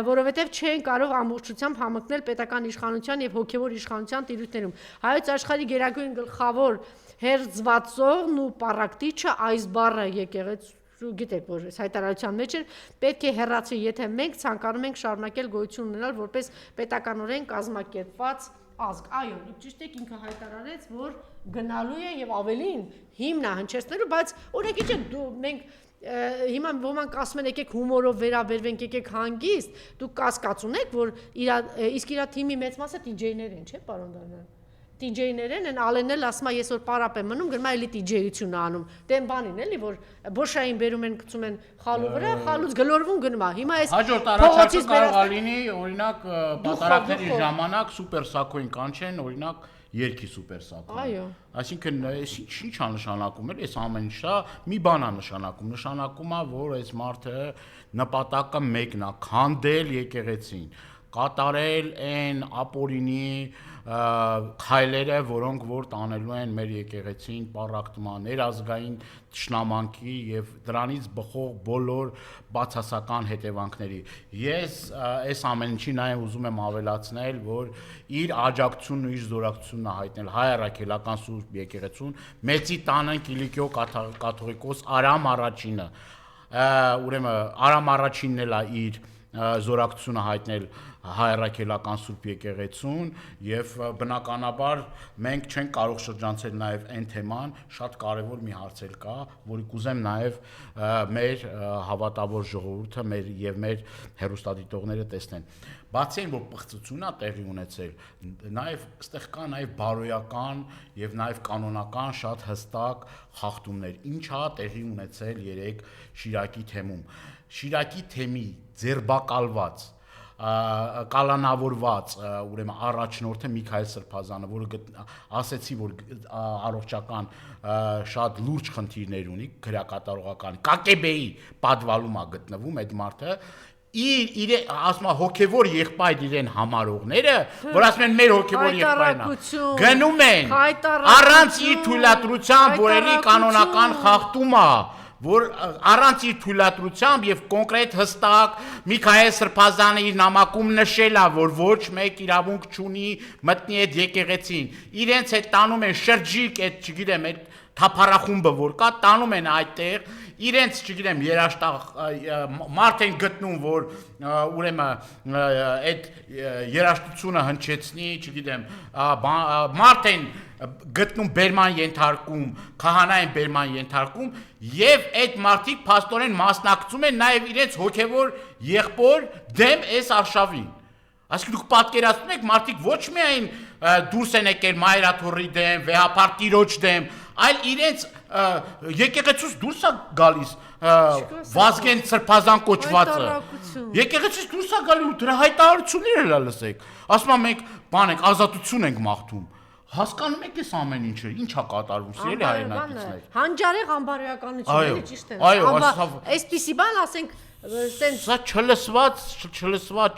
որովհետեւ չեն կարող ամբողջությամբ համընկնել պետական իշխանության եւ հոգեվոր իշխանության տիրույթներում։ Հայոց աշխարհի գերագույն գլխավոր հերձվածողն ու պարակտիչը այս բառը եկեղեցու գիտեք, որ հայտարարության մեջ էր, պետք է հեռացվի, եթե մենք ցանկանում ենք շարունակել գոյություն ունենալ որպես պետականորեն կազմակերպված ազգ։ Այո, ճիշտ է, ինքը հայտարարեց, որ գնալու է եւ ավելին հիմնա հնչեցնելու, բայց օրինակ չէ, մենք հիմա ոմանք ասում են եկեք հումորով վերաբերվենք, եկեք հանգիստ, դուք կասկած ունեք, որ իսկ իր թիմի մեծ մասը DJ-ներ են, չէ՞, պարոն Դանյան։ DJ-ներ են, Ալենն ասում է, ես որ պարապ եմ մնում, գնում է էլի DJ-ություն անում։ Դեմ բանին էլի, որ բոշային բերում են, գցում են խալու վրա, խալուց գլորվում գնում է։ Հիմա այս հաջորդ առաջարկը կարող է լինի, օրինակ, պատարակների ժամանակ սուպեր սակոին կանչեն, օրինակ, երկի սուպեր սակոին։ Այո։ Այսինքն, ինչ է նշանակում էլ, այս ամեն ինչը մի բան է նշանակում, նշանակում է, որ այս մարդը նպատակը մեկն է, քանդել եկեղեցին, կատարել այն ապօրինի քայլերը, որոնք որ տանելու են մեր եկեղեցին պառակտման, ներազգային թշնամանքի եւ դրանից բխող բոլոր բացասական հետևանքների։ Ես այս ամեն ինչի նաեւ ուզում եմ ավելացնել, որ իր աջակցությունն ու իր զորակցությունն հայտնել հայ առաքելական սուրբ եկեղեցուն, մեծի տանն Կիլիկիո կաթողիկոս Արամ առաջինը, ուրեմն Արամ առաջինն էլ է իր զորակցությունը հայտնել հայ առաքելական սուրբ եկեղեցուն եւ բնականաբար մենք չենք կարող շրջանցել նաեւ այն թեման, շատ կարեւոր մի հարց էլ կա, որի կուզեմ նաեւ մեր հավատավոր ժողովուրդը եւ մեր հեռուստադիտողները տեսնեն։ Բացի այն, որ պղծությունն է տեղի ունեցել, նաեւ այստեղ կա նաեւ բարոյական եւ նաեւ կանոնական շատ հստակ խախտումներ։ Ինչ է տեղի ունեցել երեք Շիրակի թեմում։ Շիրակի թեմի ձերբակալված կալանավորված ուրեմն առաջնորդը Միքայել Սրբազանը, որը ասեցի, որ առողջական շատ լուրջ խնդիրներ ունի, քրեակատարողական կակեբեի պատվալում է գտնվում այդ մարդը, իր ասում է հոգևոր եղբայր իրեն համարողները, որ ասում են մեր հոգևոր եղբայրն է, գնում են առանց իր թույլատրությամբ, որ էլի կանոնական խախտում է, որ առանց իր թույլատրությամբ եւ կոնկրետ հստակ Միքայել Սրբազանը իր նամակում նշել է, որ ոչ մեկ իրավունք չունի մտնի այդ եկեղեցին։ Իրենց հետ տանում են շրջիկ, այդ չգիտեմ, այդ թափառախումբը որ կա, տանում են այդտեղ, իրենց չգիտեմ երաշտախ մարդ են գտնում, որ ուրեմն այդ երաշտությունը հնչեցնի, չգիտեմ, մարդ են գտնում բերման ենթարկում, քահանա են բերման ենթարկում եւ այդ մարդիկ փաստորեն մասնակցում են նաեւ իրենց հոգեվոր եղբոր դեմ այս արշավին։ Այսինքն դուք պատկերացնում եք մարդիկ ոչ միայն դուրս են եկել Մայրաթորի դեմ, վեհապար տիրոջ դեմ, այլ իրենց եկեղեցուց դուրս է գալիս Վազգեն Սրբազան կոչվածը։ Եկեղեցուց դուրս է գալու դրա հայտարարությունները լսեք։ Ասում եմ մենք բան ենք, ազատություն ենք մաղթում։ Հասկանում եք այս ամեն ինչը, ինչ է կատարվում, սիրելի հայրենակիցներ։ Հանջարեղ ամբարոյականություն էլի ճիշտ է։ Այո, այսպիսի բան ասենք սա չլսված,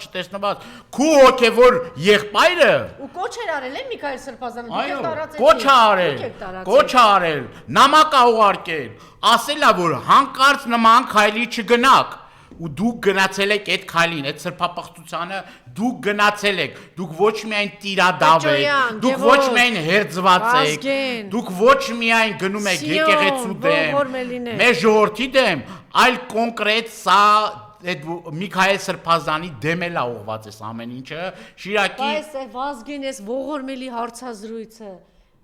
չտեսնված, քու հոգևոր եղբայրը ու կոչ էր արել է Միքայել Սրբազանը, դուք տարածեցիք։ Կոչ է արել, նամակ է ուղարկել, ասել է որ հանկարծ նման քայլի չգնաք։ Ու դուք գնացել եք այդ քայլին, այդ սրբապղծությանը դուք գնացել եք, դուք ոչ միայն տիրադավ եք, դուք ոչ միայն հերձված եք, դուք ոչ միայն գնում եք եկեղեցու դեմ, մեր ժողովրդի դեմ, այլ կոնկրետ սա այդ Միքայել Սրբազանի դեմ էլ ուղղված է ամեն ինչը, Շիրակի Այս Վազգեն էս ողորմելի հարցազրույցը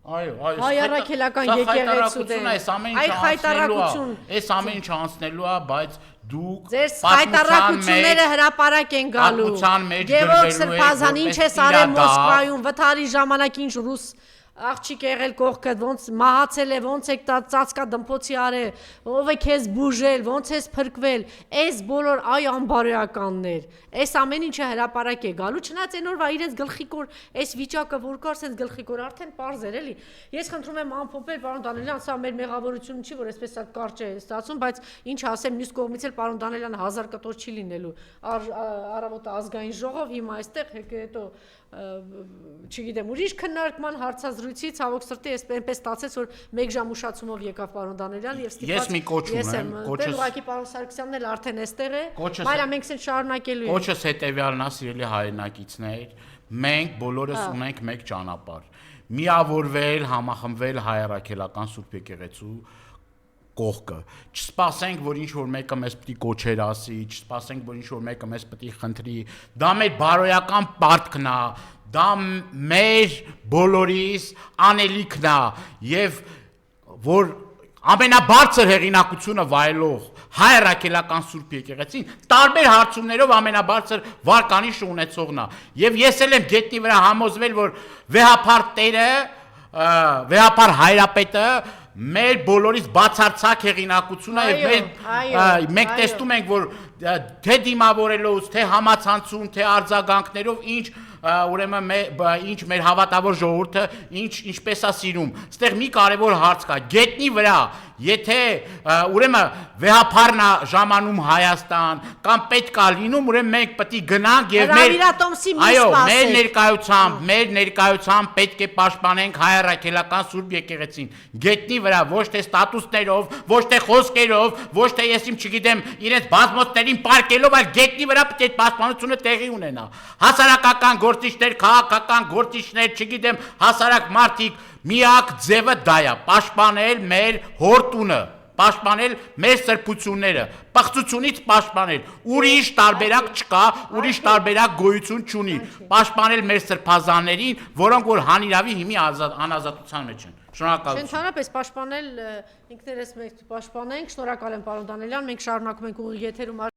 Այո, հայ առաքելական եկեղեցու դեմ, այ խայտարակություն, այս ամեն ինչը անցնելու է, բայց դուք ձեր հայտարարությունները հրապարակ են գալու։ Գևորգ Սրբազան ինչ է արել Մոսկվայում, վթարի ժամանակ ինչ ռուս աղջիկ եղել կողքդ, ոնց մահացել է, ոնց եք ծածկա դմփոցի արե, ով է քեզ բուժել, ոնց ես փրկվել, այս բոլոր այ անբարոյականներ, այս ամեն ինչը հրապարակ է գալու, չնայած այն օրվա իրենց գլխիկոր այս վիճակը որ կար, sense գլխիկոր արդեն པարզ էր էլի։ Ես խնդրում եմ ամփոփել պարոն Դանիելյան, սա մեր մեղավորությունը չի, որ այսպես կարճ է ստացվում, բայց ինչ ասեմ, մյուս կողմից էլ պարոն Դանիելյան 1000 կտոր չի լինելու։ Առավոտը ազգային ժողով հիմա այստեղ հետո չգիտեմ, ուրիշ քննարկման հարցազրույցի ցավոք սրտի այնպես ստացեց, որ 1 ժամ ուշացումով եկավ պարոն Դանիելյան եւ ստիպված Ես մի կոչում եմ, կոչս ուղղակի պարոն Սարգսյանն էլ արդեն այստեղ է։ Բայց մենք ցեն շարունակելու ենք։ Կոչս հետեւյալն է, սիրելի հայրենակիցներ, մենք բոլորս ունենք մեկ ճանապարհ։ Միավորվել, համախմբվել հայրաքելական Սուրբ եկեղեցու կողքը։ Չսպասենք, որ ինչ որ մեկը մեզ պիտի կոչեր ասի, չսպասենք, որ ինչ որ մեկը մեզ պիտի խնդրի։ Դա մեր բարոյական պարտքն է, դա մեր բոլորիս անելիքն է եւ որ ամենաբարձր հեղինակությունը վայելող հայրաքելական Սուրբ եկեղեցին տարբեր հարցումներով ամենաբարձր վարկանիշ ունեցողն է եւ ես էլ եմ գետնի վրա համոզվել, որ վեհապար Տերը, վեհապար հայրապետը մեր բոլորից բացարձակ հեղինակությունը եւ մենք տեսնում ենք, որ թե դիմավորելով, թե համացանցում, թե արձագանքներով ուրեմն ինչ մեր հավատավոր ժողովուրդը ինչպես է սիրում։ Այստեղ մի կարևոր հարց կա։ Գետնի վրա, եթե ուրեմն վեհապարն է ժամանում Հայաստան կամ պետք է լինում, ուրեմն մենք պետք է գնանք եւ մեր ներկայությամբ պետք է պաշտպանենք հայրաքելական Սուրբ եկեղեցին։ Գետնի վրա, ոչ թե ստատուսներով, ոչ թե խոսքերով, ոչ թե ես չգիտեմ, իրենց բազմոցներին պարկելով, այլ գետնի վրա պետք է պաշտպանությունը տեղի ունենա։ Հասարակական գործիչներ, քաղաքական գործիչներ, չգիտեմ, հասարակ մարդիկ, միակ ձևը դա է, պաշտպանել մեր հորտունը, պաշտպանել մեր սրբությունները, պղծությունից պաշտպանել, ուրիշ տարբերակ չկա, ուրիշ տարբերակ գոյություն չունի, պաշտպանել մեր սրբազաններին, որոնք որ հանիրավի հիմի անազատության մեջ են։ Շնորհակալություն։ Ընդհանրապես պաշտպանել ինքներս մենք պաշտպանենք, շնորհակալ եմ պարոն Դանիելյան, մենք շարունակում ենք ուղիղ եթերում